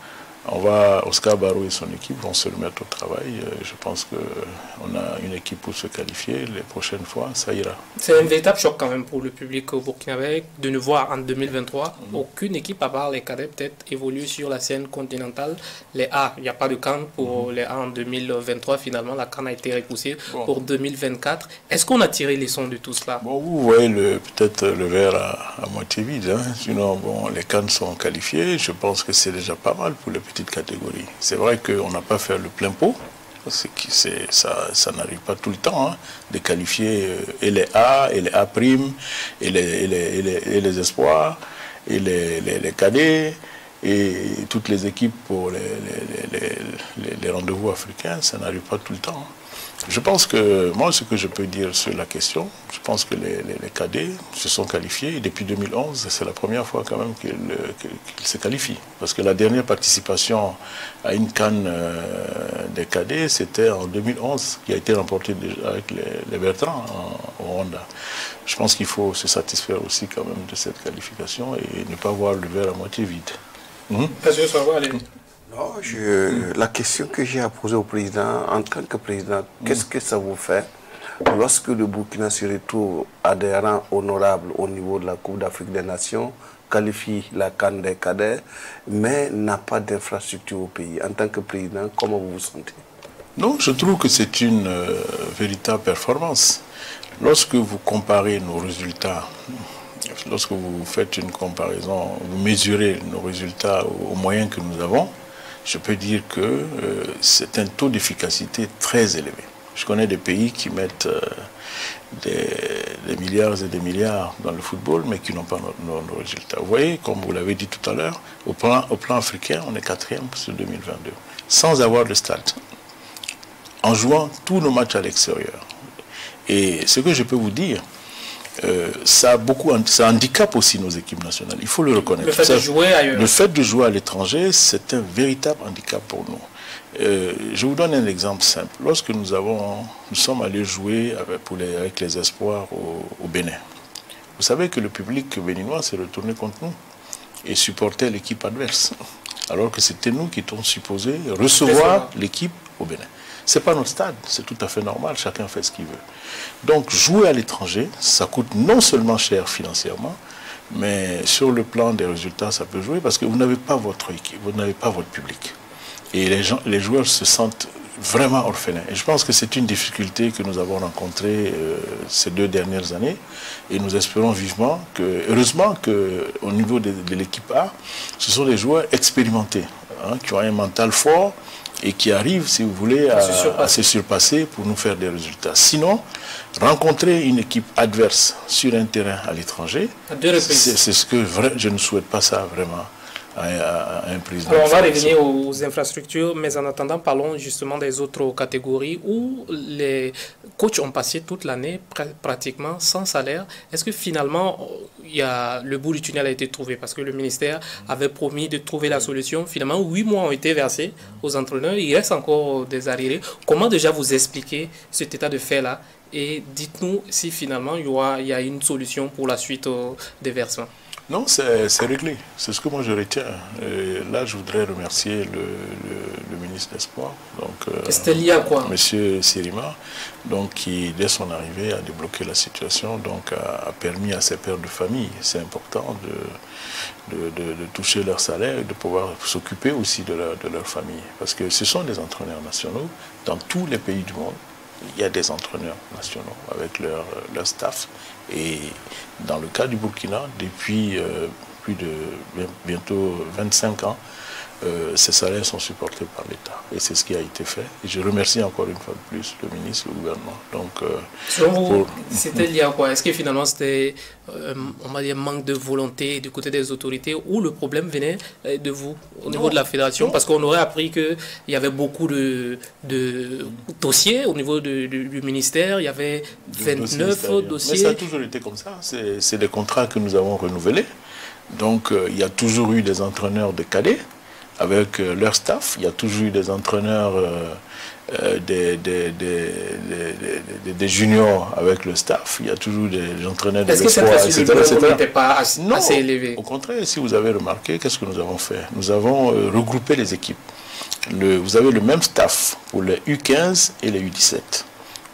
Oscar Barrow et son équipe vont se remettre au travail. Je pense qu'on a une équipe pour se qualifier. Les prochaines fois, ça ira. C'est un véritable choc quand même pour le public burkinabé de ne voir en 2023 aucune équipe, à part les cadets, peut-être évoluer sur la scène continentale. Les A, il n'y a pas de CAN pour les A en 2023. Finalement, la CAN a été repoussée pour 2024. Est-ce qu'on a tiré les leçons de tout cela? Bon, vous voyez peut-être le verre à moitié vide. Hein. Sinon, bon, les CAN sont qualifiés. Je pense que c'est déjà pas mal pour les petites catégories. C'est vrai qu'on n'a pas fait le plein pot. Ça n'arrive pas tout le temps hein, de qualifier et les A, et les A', et les espoirs, et les cadets, et toutes les équipes pour les rendez-vous africains. Ça n'arrive pas tout le temps. Je pense que, moi, ce que je peux dire sur la question, je pense que les cadets se sont qualifiés. Et depuis 2011, c'est la première fois quand même qu'ils se qualifient. Parce que la dernière participation à une CAN des cadets, c'était en 2011, qui a été remportée avec les Bertrand au Rwanda. Je pense qu'il faut se satisfaire aussi quand même de cette qualification et ne pas voir le verre à moitié vide. Non, la question que j'ai à poser au président, en tant que président, qu'est-ce que ça vous fait lorsque le Burkina se retrouve adhérent honorable au niveau de la Coupe d'Afrique des Nations, qualifie la CAN des cadets, mais n'a pas d'infrastructure au pays? En tant que président, comment vous vous sentez? Non, je trouve que c'est une véritable performance. Lorsque vous comparez nos résultats, lorsque vous faites une comparaison, vous mesurez nos résultats aux moyens que nous avons, je peux dire que c'est un taux d'efficacité très élevé. Je connais des pays qui mettent des milliards et des milliards dans le football, mais qui n'ont pas nos résultats. Vous voyez, comme vous l'avez dit tout à l'heure, au plan africain, on est 4e sur 2022, sans avoir de stade, en jouant tous nos matchs à l'extérieur. Et ce que je peux vous dire, ça handicape aussi nos équipes nationales. Il faut le reconnaître. Le fait de jouer ailleurs. Le fait de jouer à l'étranger, c'est un véritable handicap pour nous. Je vous donne un exemple simple. Lorsque nous sommes allés jouer avec les espoirs au Bénin, vous savez que le public béninois s'est retourné contre nous. et supportaient l'équipe adverse. Alors que c'était nous qui étions supposés recevoir l'équipe au Bénin. Ce n'est pas notre stade, c'est tout à fait normal, chacun fait ce qu'il veut. Donc jouer à l'étranger, ça coûte non seulement cher financièrement, mais sur le plan des résultats, ça peut jouer parce que vous n'avez pas votre équipe, vous n'avez pas votre public. Et les joueurs se sentent vraiment orphelins. Et je pense que c'est une difficulté que nous avons rencontrée ces 2 dernières années. Et nous espérons vivement que, heureusement qu'au niveau de l'équipe A, ce sont des joueurs expérimentés, hein, qui ont un mental fort et qui arrivent, si vous voulez, à se surpasser pour nous faire des résultats. Sinon, rencontrer une équipe adverse sur un terrain à l'étranger, c'est ce que je ne souhaite pas ça vraiment. Un président. Alors on va revenir aux infrastructures, mais en attendant, parlons justement des autres catégories où les coachs ont passé toute l'année pratiquement sans salaire. Est-ce que finalement, le bout du tunnel a été trouvé? Parce que le ministère avait promis de trouver la solution. Finalement, 8 mois ont été versés aux entraîneurs. Il reste encore des arriérés. Comment déjà vous expliquer cet état de fait-là? Et dites-nous si finalement il y a une solution pour la suite des versements. Non, c'est réglé. C'est ce que moi je retiens. Et là, je voudrais remercier le ministre des Sports, c'était lié à quoi? Monsieur Sirima, donc, qui, dès son arrivée, a débloqué la situation, donc a permis à ces pères de famille, c'est important, de toucher leur salaire et de pouvoir s'occuper aussi de leur famille. Parce que ce sont des entraîneurs nationaux dans tous les pays du monde. Il y a des entraîneurs nationaux avec leur staff. Et dans le cas du Burkina, depuis plus de bientôt 25 ans, ces salaires sont supportés par l'État. Et c'est ce qui a été fait. Et je remercie encore une fois de plus le ministre, le gouvernement. Donc, c'était lié à quoi? Est-ce que finalement c'était, on va dire, manque de volonté du côté des autorités ou le problème venait de vous, au niveau de la fédération? Parce qu'on aurait appris qu'il y avait beaucoup de dossiers au niveau du ministère. Il y avait 29 dossiers. Mais ça a toujours été comme ça. C'est des contrats que nous avons renouvelés. Donc, il y a toujours eu des entraîneurs de cadets avec leur staff. Il y a toujours eu des entraîneurs, des juniors avec le staff. Il y a toujours des entraîneurs de l'espoir, etc. Est-ce que cette n'était pas assez élevé? Au contraire, si vous avez remarqué, qu'est-ce que nous avons fait? Nous avons regroupé les équipes. Vous avez le même staff pour les U15 et les U17.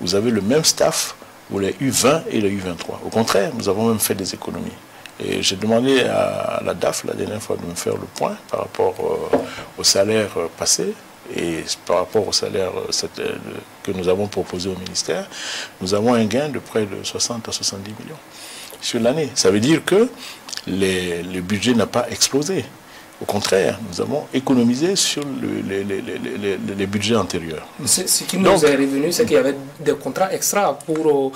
Vous avez le même staff pour les U20 et les U23. Au contraire, nous avons même fait des économies. Et j'ai demandé à la DAF la dernière fois de me faire le point par rapport au salaire passé et par rapport au salaire que nous avons proposé au ministère. Nous avons un gain de près de 60 à 70 millions sur l'année. Ça veut dire que le budget n'a pas explosé. Au contraire, nous avons économisé sur les budgets antérieurs. Ce qui nous est revenu, c'est qu'il y avait des contrats extra pour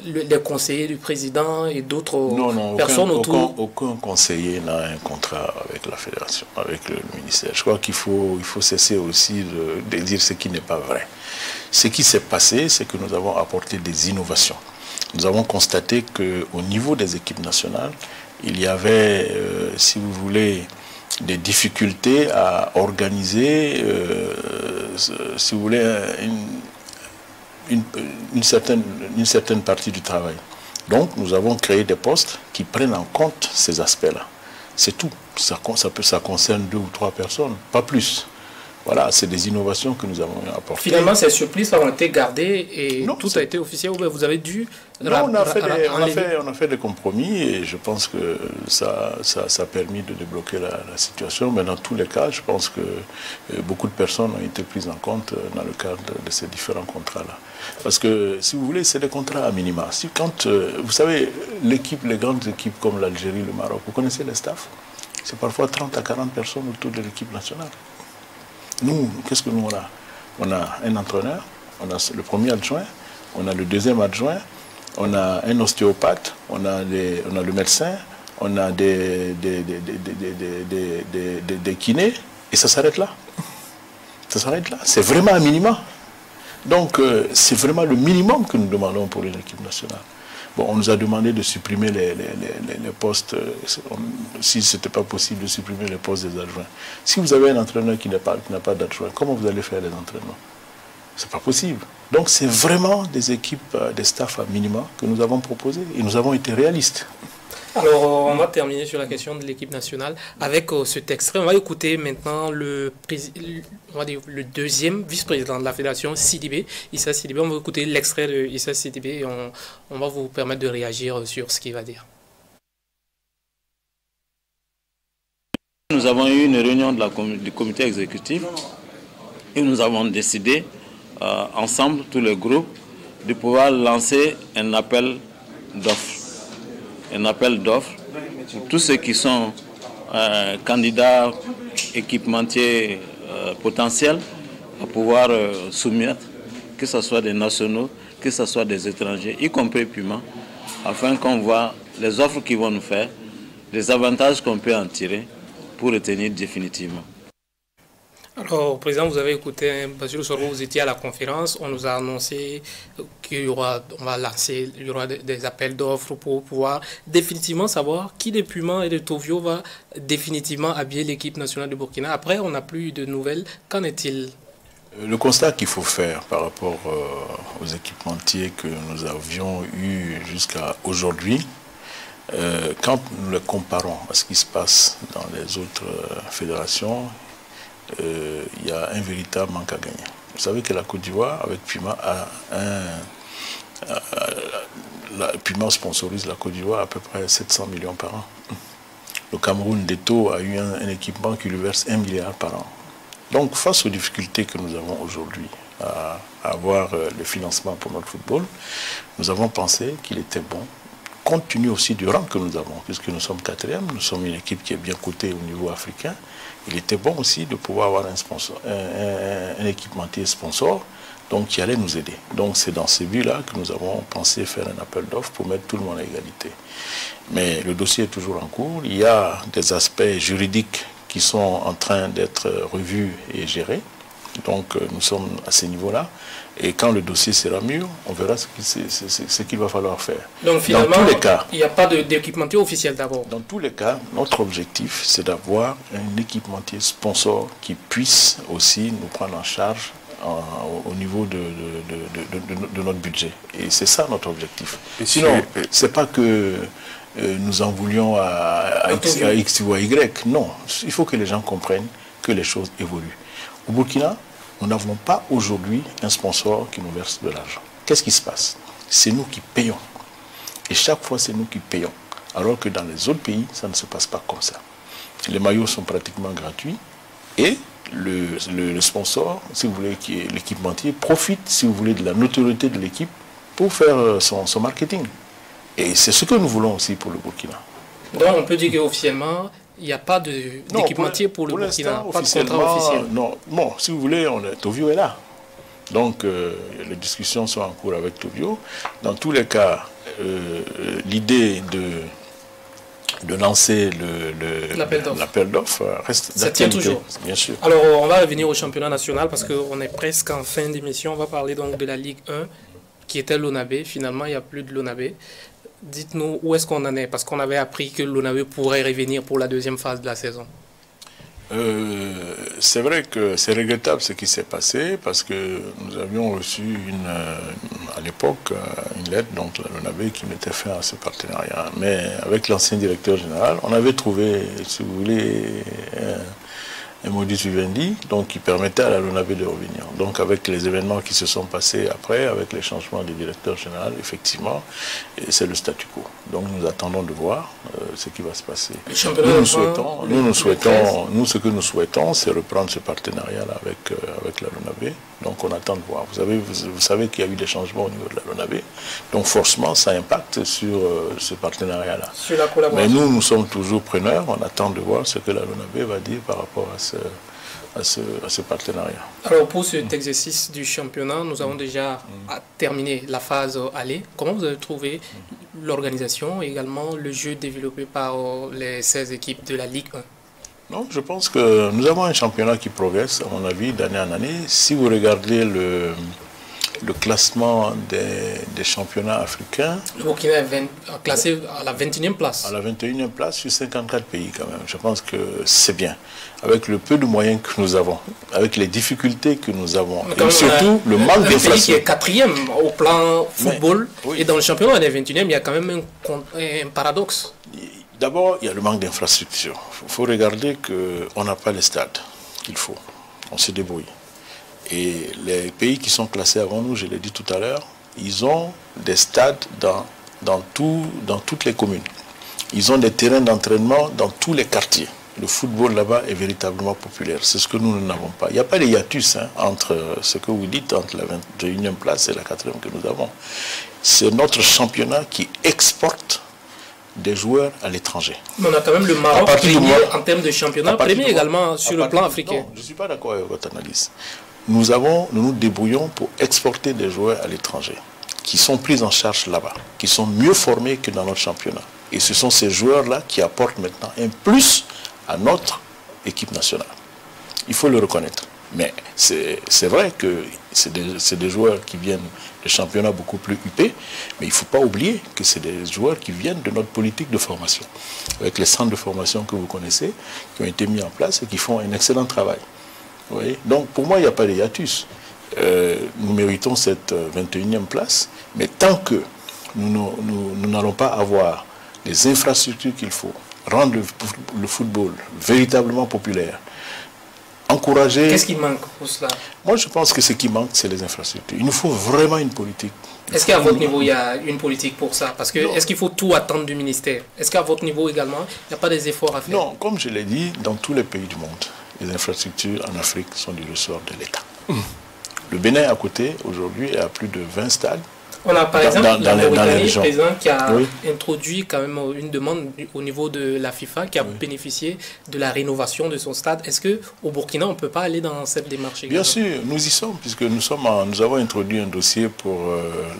les conseillers du président et d'autres personnes autour. Aucun conseiller n'a un contrat avec la fédération, avec le ministère. Je crois qu'il faut cesser aussi de dire ce qui n'est pas vrai. Ce qui s'est passé, c'est que nous avons apporté des innovations. Nous avons constaté qu'au niveau des équipes nationales, il y avait, si vous voulez, des difficultés à organiser, si vous voulez, une certaine partie du travail. Donc, nous avons créé des postes qui prennent en compte ces aspects-là. C'est tout. Ça concerne 2 ou 3 personnes, pas plus. Voilà, c'est des innovations que nous avons apportées. Finalement, ces surprises ont été gardées et non, tout a été officiel. Vous avez dû... Non, on a fait des compromis et je pense que ça a permis de débloquer la situation. Mais dans tous les cas, je pense que beaucoup de personnes ont été prises en compte dans le cadre de ces différents contrats-là. Parce que, si vous voulez, c'est des contrats à minima. Quand, vous savez, les grandes équipes comme l'Algérie, le Maroc, vous connaissez les staffs? C'est parfois 30 à 40 personnes autour de l'équipe nationale. Nous, qu'est-ce que nous on a? On a un entraîneur, on a le premier adjoint, on a le deuxième adjoint, on a un ostéopathe, on a le médecin, on a des kinés, et ça s'arrête là. Ça s'arrête là. C'est vraiment un minimum. Donc, c'est vraiment le minimum que nous demandons pour une équipe nationale. Bon, on nous a demandé de supprimer les postes, si ce n'était pas possible de supprimer les postes des adjoints. Si vous avez un entraîneur qui n'a pas d'adjoint, comment vous allez faire les entraînements? Ce n'est pas possible. Donc c'est vraiment des équipes, des staffs à minima que nous avons proposés et nous avons été réalistes. Alors, on va terminer sur la question de l'équipe nationale avec cet extrait. On va écouter maintenant le deuxième vice-président de la fédération, Sidibé, Issa Sidibé. On va écouter l'extrait de Issa Sidibé et on va vous permettre de réagir sur ce qu'il va dire. Nous avons eu une réunion du comité exécutif et nous avons décidé, ensemble, tous les groupes, de pouvoir lancer un appel d'offres. Un appel d'offres pour tous ceux qui sont candidats équipementiers potentiels à pouvoir soumettre, que ce soit des nationaux, que ce soit des étrangers, y compris Puma, afin qu'on voit les offres qu'ils vont nous faire, les avantages qu'on peut en tirer pour retenir définitivement. Alors, Président, vous avez écouté Bassirou Soro, vous étiez à la conférence, on nous a annoncé qu'il y aura, il y aura des appels d'offres pour pouvoir définitivement savoir qui de Puma et de Tovio va définitivement habiller l'équipe nationale de Burkina. Après, on n'a plus de nouvelles. Qu'en est-il? Le constat qu'il faut faire par rapport aux équipementiers que nous avions eus jusqu'à aujourd'hui, quand nous les comparons à ce qui se passe dans les autres fédérations, il y a un véritable manque à gagner. Vous savez que la Côte d'Ivoire, avec Puma, Puma sponsorise la Côte d'Ivoire à peu près 700 millions par an. Le Cameroun d'Eto a eu un équipement qui lui verse 1 milliard par an. Donc, face aux difficultés que nous avons aujourd'hui à avoir le financement pour notre football, nous avons pensé qu'il était bon, compte tenu aussi du rang que nous avons, puisque nous sommes 4e, nous sommes une équipe qui est bien cotée au niveau africain, il était bon aussi de pouvoir avoir un équipementier sponsor, donc qui allait nous aider. Donc c'est dans ce but-là que nous avons pensé faire un appel d'offres pour mettre tout le monde à égalité. Mais le dossier est toujours en cours, il y a des aspects juridiques qui sont en train d'être revus et gérés, donc nous sommes à ce niveau-là. Et quand le dossier sera mûr, on verra ce qu'il va falloir faire. Donc finalement, dans tous les cas, il n'y a pas d'équipementier officiel d'abord. Dans tous les cas, notre objectif, c'est d'avoir un équipementier sponsor qui puisse aussi nous prendre en charge au niveau de notre budget. Et c'est ça notre objectif. Et sinon, c'est pas que nous en voulions à X ou à Y. Non, il faut que les gens comprennent que les choses évoluent. Au Burkina, nous n'avons pas aujourd'hui un sponsor qui nous verse de l'argent. Qu'est-ce qui se passe? C'est nous qui payons. Et chaque fois, c'est nous qui payons. Alors que dans les autres pays, ça ne se passe pas comme ça. Les maillots sont pratiquement gratuits. Et le sponsor, si vous voulez, qui est l'équipementier, profite, si vous voulez, de la notoriété de l'équipe pour faire son marketing. Et c'est ce que nous voulons aussi pour le Burkina. Donc on peut dire qu'officiellement, il n'y a pas d'équipementier pour le Burkina, pas de contrat officiel. Non, bon, si vous voulez, Tovio est là. Donc les discussions sont en cours avec Tovio. Dans tous les cas, l'idée de lancer l'appel d'offres reste ça tient toujours. Bien sûr. Alors on va revenir au championnat national parce qu'on est presque en fin d'émission. On va parler donc de la Ligue 1 qui était l'ONAB. Finalement, il n'y a plus de l'ONAB. Dites-nous où est-ce qu'on en est, parce qu'on avait appris que l'ONAB pourrait revenir pour la deuxième phase de la saison. C'est vrai que c'est regrettable ce qui s'est passé, parce que nous avions reçu à l'époque une lettre, donc la l'ONAB, qui mettait fin à ce partenariat. Mais avec l'ancien directeur général, on avait trouvé, si vous voulez, un modus vivendi, donc qui permettait à la l'ONAB de revenir. Donc avec les événements qui se sont passés après, avec les changements du directeur général, effectivement, c'est le statu quo. Donc nous attendons de voir ce qui va se passer. Nous, ce que nous souhaitons, c'est reprendre ce partenariat-là avec la l'ONAB. Donc on attend de voir. Vous savez qu'il y a eu des changements au niveau de la l'ONAB. Donc forcément, ça impacte sur ce partenariat-là. Sur la collaboration. Mais nous sommes toujours preneurs. On attend de voir ce que la l'ONAB va dire par rapport à ce partenariat. Alors pour cet exercice du championnat, nous avons déjà terminé la phase aller. Comment vous avez trouvé l'organisation et également le jeu développé par les 16 équipes de la Ligue 1? Non, je pense que nous avons un championnat qui progresse, à mon avis, d'année en année. Si vous regardez le classement des championnats africains... Le Burkina est classé à la 21e place. À la 21e place sur 54 pays quand même. Je pense que c'est bien. Avec le peu de moyens que nous avons, avec les difficultés que nous avons, et surtout le manque d'inflation. Un pays qui est 4e au plan football, et dans le championnat, on est 21e, il y a quand même un paradoxe. D'abord, il y a le manque d'infrastructures. Il faut regarder qu'on n'a pas les stades qu'il faut. On se débrouille. Et les pays qui sont classés avant nous, je l'ai dit tout à l'heure, ils ont des stades dans toutes les communes. Ils ont des terrains d'entraînement dans tous les quartiers. Le football là-bas est véritablement populaire. C'est ce que nous n'avons pas. Il n'y a pas de hiatus entre ce que vous dites, entre la 21e place et la 4e que nous avons. C'est notre championnat qui exporte des joueurs à l'étranger. Mais on a quand même le Maroc premier en termes de championnat, premier également sur le plan africain. Non, je ne suis pas d'accord avec votre analyse. Nous nous débrouillons pour exporter des joueurs à l'étranger qui sont pris en charge là-bas, qui sont mieux formés que dans notre championnat. Et ce sont ces joueurs-là qui apportent maintenant un plus à notre équipe nationale. Il faut le reconnaître. Mais c'est vrai que c'est des joueurs qui viennent de championnats beaucoup plus huppés, mais il ne faut pas oublier que c'est des joueurs qui viennent de notre politique de formation, avec les centres de formation que vous connaissez, qui ont été mis en place et qui font un excellent travail. Vous voyez? Donc pour moi, il n'y a pas de hiatus. Nous méritons cette 21e place, mais tant que nous n'allons pas avoir les infrastructures qu'il faut, rendre le football véritablement populaire, encourager... Qu'est-ce qui manque pour cela? Moi, je pense que ce qui manque, c'est les infrastructures. Il nous faut vraiment une politique. Est-ce qu'à votre niveau, il y a une politique pour ça? Parce que est-ce qu'il faut tout attendre du ministère? Est-ce qu'à votre niveau également, il n'y a pas des efforts à faire? Non, comme je l'ai dit, dans tous les pays du monde, les infrastructures en Afrique sont du ressort de l'État. Le Bénin, à côté, aujourd'hui, est à plus de 20 stades. On a par exemple dans le président qui a introduit quand même une demande au niveau de la FIFA qui a bénéficié de la rénovation de son stade. Est-ce qu'au Burkina, on ne peut pas aller dans cette démarche également? Bien sûr, nous y sommes, puisque nous avons introduit un dossier pour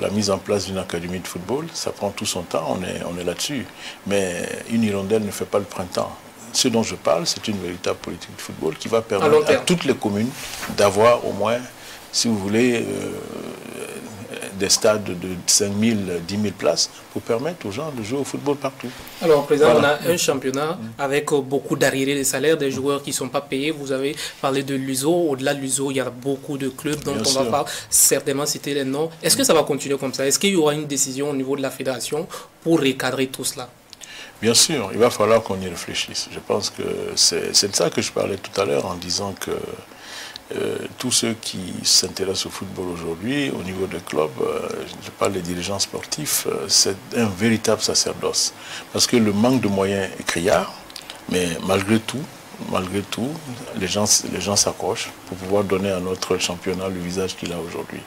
la mise en place d'une académie de football. Ça prend tout son temps, on est là-dessus. Mais une hirondelle ne fait pas le printemps. Ce dont je parle, c'est une véritable politique de football qui va permettre à toutes les communes d'avoir au moins, si vous voulez, des stades de 5 000, 10 000 places pour permettre aux gens de jouer au football partout. Alors, Président, voilà. On a un championnat avec beaucoup d'arriérés de salaires, des joueurs qui ne sont pas payés. Vous avez parlé de l'USO. Au-delà de l'USO, il y a beaucoup de clubs dont on va certainement citer les noms. Est-ce que ça va continuer comme ça? Est-ce qu'il y aura une décision au niveau de la fédération pour recadrer tout cela? Bien sûr, il va falloir qu'on y réfléchisse. Je pense que c'est de ça que je parlais tout à l'heure en disant que tous ceux qui s'intéressent au football aujourd'hui, au niveau des clubs, je parle des dirigeants sportifs, c'est un véritable sacerdoce. Parce que le manque de moyens est criard, mais malgré tout, les gens s'accrochent pour pouvoir donner à notre championnat le visage qu'il a aujourd'hui.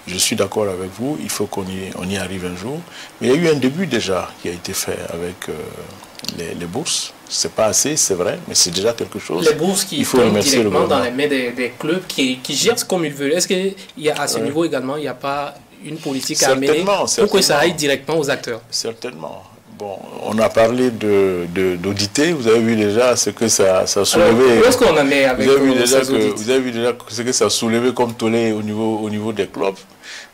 Je suis d'accord avec vous, il faut qu'on y arrive un jour. Mais il y a eu un début déjà qui a été fait avec les bourses. C'est pas assez, c'est vrai, mais c'est déjà quelque chose. Les bourses qui tombent directement dans les mains des clubs qui gèrent comme ils veulent. Est-ce qu'il y a à ce niveau également, il n'y a pas une politique à mener pour que ça aille directement aux acteurs? Certainement. Bon, on a parlé d'auditer, vous avez vu déjà ce que ça a soulevé. Où est-ce qu'on en est avec vous avez vu déjà ce que ça a soulevé comme tollé au niveau des clubs.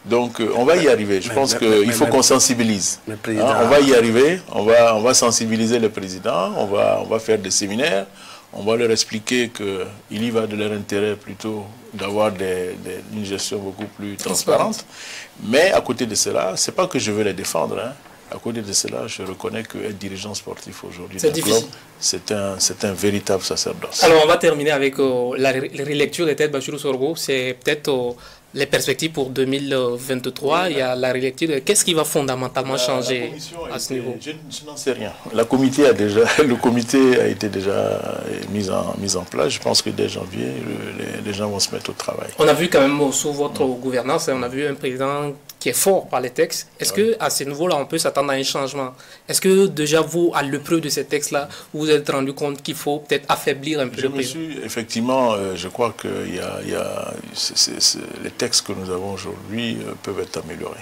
Donc on va y arriver. Je pense qu'il faut qu'on sensibilise. On va y arriver, on va sensibiliser le président, on va faire des séminaires, on va leur expliquer qu'il y va de leur intérêt plutôt d'avoir une gestion beaucoup plus transparente. Mais à côté de cela, ce n'est pas que je veux les défendre. À côté de cela, je reconnais qu'être dirigeant sportif aujourd'hui d'un club, c'est un véritable sacerdoce. Alors on va terminer avec la relecture des têtes Bachirou Sorgho. C'est peut-être les perspectives pour 2023. Il y a la relecture. Qu'est-ce qui va fondamentalement changer à ce niveau? Je n'en sais rien. Le comité a été déjà mis en place. Je pense que dès janvier, les gens vont se mettre au travail. On a vu quand même sous votre gouvernance, on a vu un président qui est fort par les textes. Est-ce qu'à ce niveau-là, on peut s'attendre à un changement? Est-ce que déjà vous, à l'épreuve de ces textes-là, vous vous êtes rendu compte qu'il faut peut-être affaiblir un peu le président? Effectivement, je crois que les textes que nous avons aujourd'hui peuvent être améliorés.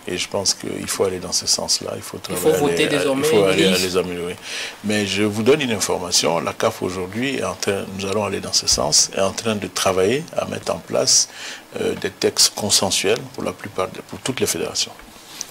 Et je pense qu'il faut aller dans ce sens-là. Il faut voter désormais. Il faut aller à les améliorer. Mais je vous donne une information. La CAF aujourd'hui, nous allons aller dans ce sens, est en train de travailler à mettre en place des textes consensuels pour toutes les fédérations.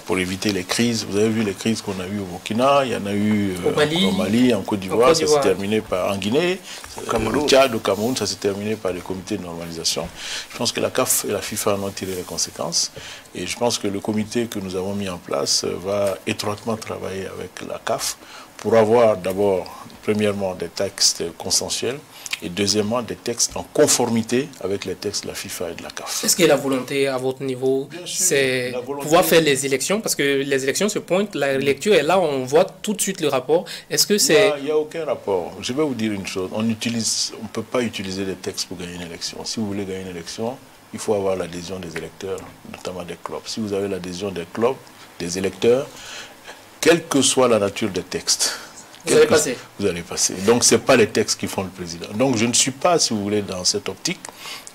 Pour éviter les crises. Vous avez vu les crises qu'on a eues au Burkina, il y en a eu au Mali, en Côte d'Ivoire, ça s'est terminé en Guinée, au Tchad, au Cameroun, ça s'est terminé par les comités de normalisation. Je pense que la CAF et la FIFA en ont tiré les conséquences. Et je pense que le comité que nous avons mis en place va étroitement travailler avec la CAF pour avoir d'abord, premièrement, des textes consensuels et deuxièmement, des textes en conformité avec les textes de la FIFA et de la CAF. Est-ce que la volonté à votre niveau, c'est pouvoir faire les élections? Parce que les élections se pointent, la lecture est là, on voit tout de suite le rapport. Est-ce que c'est... Il n'y a aucun rapport. Je vais vous dire une chose, on ne peut pas utiliser des textes pour gagner une élection. Si vous voulez gagner une élection, il faut avoir l'adhésion des électeurs, notamment des clubs. Si vous avez l'adhésion des clubs, des électeurs, quelle que soit la nature des textes, vous allez passer. Vous allez passer. Donc, ce n'est pas les textes qui font le président. Donc, je ne suis pas, si vous voulez, dans cette optique.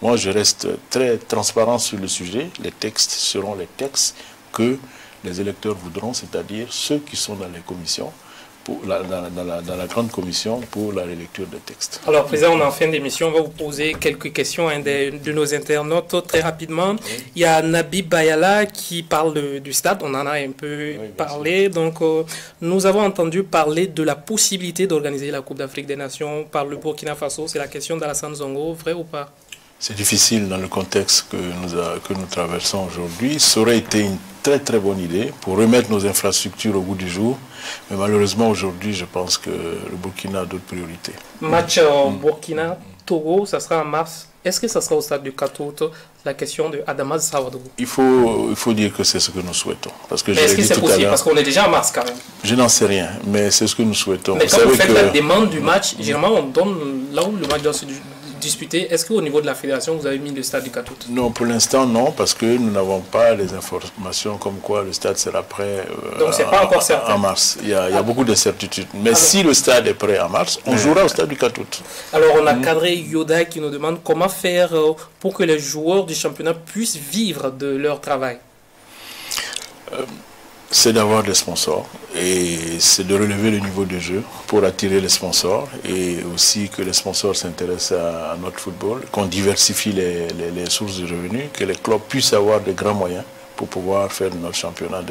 Moi, je reste très transparent sur le sujet. Les textes seront les textes que les électeurs voudront, c'est-à-dire ceux qui sont dans les commissions, dans la grande commission pour la relecture des textes. Alors, Président, on est en fin d'émission. On va vous poser quelques questions à un de nos internautes très rapidement. Oui. Il y a Nabi Bayala qui parle du stade. On en a un peu parlé. Donc, nous avons entendu parler de la possibilité d'organiser la Coupe d'Afrique des Nations par le Burkina Faso. C'est la question d'Alassane Zongo. Vrai ou pas? C'est difficile dans le contexte que nous traversons aujourd'hui. Ça aurait été une très très bonne idée pour remettre nos infrastructures au goût du jour. Mais malheureusement aujourd'hui, je pense que le Burkina a d'autres priorités. Match Burkina-Togo, ça sera en mars. Est-ce que ça sera au stade du 4 août? La question de Adama Sawadougou. Il faut dire que c'est ce que nous souhaitons. Parce que est-ce que c'est possible? Parce qu'on est déjà en mars quand même. Je n'en sais rien, mais c'est ce que nous souhaitons. Mais quand vous faites la demande du match, généralement on donne là où le match doit se disputer. Est-ce qu'au niveau de la fédération, vous avez mis le stade du 4 août? Non, pour l'instant, non, parce que nous n'avons pas les informations comme quoi le stade sera prêt donc, c'est pas encore certain. En mars. Il y a beaucoup de certitudes. Mais si le stade est prêt en mars, on jouera au stade du 4 août. Alors, on a Kadri Yoda qui nous demande comment faire pour que les joueurs du championnat puissent vivre de leur travail. C'est d'avoir des sponsors et c'est de relever le niveau de jeu pour attirer les sponsors et aussi que les sponsors s'intéressent à notre football, qu'on diversifie les sources de revenus, que les clubs puissent avoir de grands moyens pour pouvoir faire de notre championnat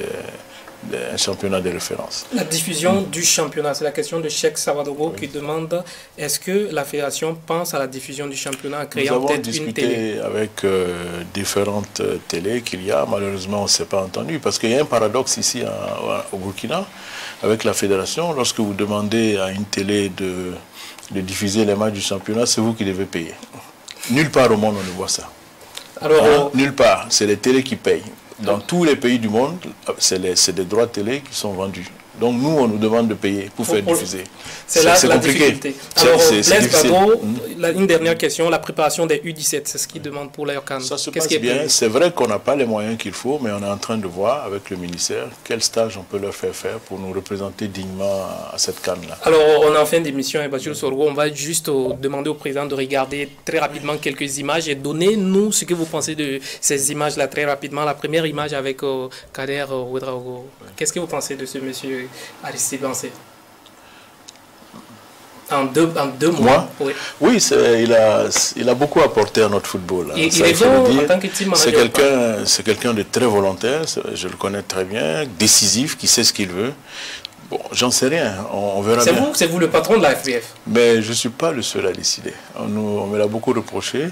un championnat de référence. La diffusion du championnat, c'est la question de Cheikh Sawadogo qui demande est-ce que la fédération pense à la diffusion du championnat en créant peut-être une télé? Nous avons discuté avec différentes télés qu'il y a, malheureusement on ne s'est pas entendu parce qu'il y a un paradoxe ici au Burkina avec la fédération. Lorsque vous demandez à une télé de diffuser les matchs du championnat, c'est vous qui devez payer. Nulle part au monde on ne voit ça. Alors, nulle part, c'est les télés qui payent. Dans tous les pays du monde, c'est des droits de télé qui sont vendus. Donc nous, on nous demande de payer pour faire diffuser. C'est là la difficulté. Alors, Blaise Bago, une dernière question, la préparation des U17, c'est ce qu'ils demandent pour la CAN. Ça se passe bien. C'est vrai qu'on n'a pas les moyens qu'il faut, mais on est en train de voir avec le ministère quel stage on peut leur faire pour nous représenter dignement à cette CAN-là. Alors, on est en fin d'émission, Bassirou Sorogo. On va juste demander au président de regarder très rapidement quelques images et donnez-nous ce que vous pensez de ces images-là très rapidement. La première image avec Kader Ouedraogo. Qu'est-ce que vous pensez de ce monsieur Aristide Bansé? En deux mois. Oui, il a beaucoup apporté à notre football. Il revient en tant que team manager. C'est quelqu'un de très volontaire, je le connais très bien, décisif, qui sait ce qu'il veut. Bon, j'en sais rien, on verra bien. C'est vous le patron de la FBF? Mais je ne suis pas le seul à décider. On me l'a beaucoup reproché.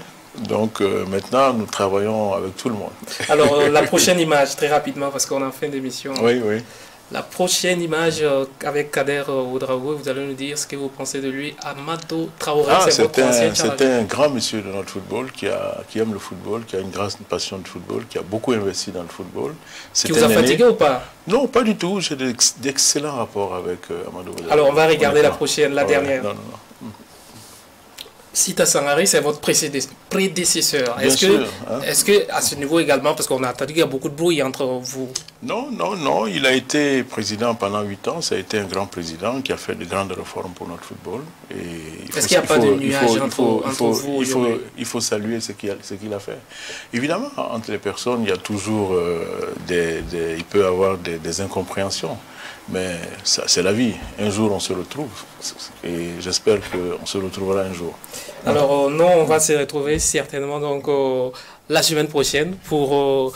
Donc maintenant, nous travaillons avec tout le monde. Alors, la prochaine image, très rapidement, parce qu'on est en fin d'émission. Oui. La prochaine image avec Kader Ouedraogo, vous allez nous dire ce que vous pensez de lui. Amadou Traoré, c'est votre ancien challenge. C'est un grand monsieur de notre football qui aime le football, qui a une grande passion de football, qui a beaucoup investi dans le football. Qui vous a fatigué ou pas? Non, pas du tout. J'ai d'excellents rapports avec Amadou Ouedraogo. Alors on va regarder la prochaine, la dernière. Non. Sita Sangaré, c'est votre prédécesseur. Est-ce que à ce niveau également, parce qu'on a entendu qu'il y a beaucoup de bruit entre vous? Non. Il a été président pendant 8 ans. Ça a été un grand président qui a fait de grandes réformes pour notre football. Est-ce qu'il n'y a pas de nuage entre vous? Il faut saluer ce qu'il a fait. Évidemment, entre les personnes, il y a toujours il peut y avoir des incompréhensions. Mais c'est la vie. Un jour, on se retrouve. Et j'espère qu'on se retrouvera un jour. Alors, nous, on va se retrouver certainement donc, la semaine prochaine pour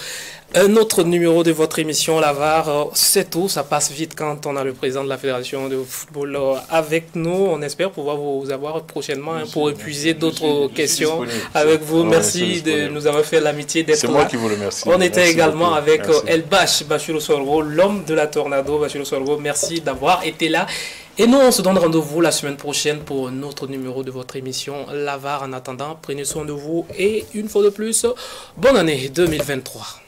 un autre numéro de votre émission, la VAR. C'est tout. Ça passe vite quand on a le président de la Fédération de football avec nous. On espère pouvoir vous avoir prochainement pour épuiser d'autres questions avec vous. Merci de nous avoir fait l'amitié d'être là. C'est moi qui vous remercie. On était également avec El Bash, Bassirou Sorogo, l'homme de la Tornado. Bassirou Sorogo, merci d'avoir été là. Et nous, on se donne rendez-vous la semaine prochaine pour un autre numéro de votre émission La VAR. En attendant, prenez soin de vous et une fois de plus, bonne année 2023.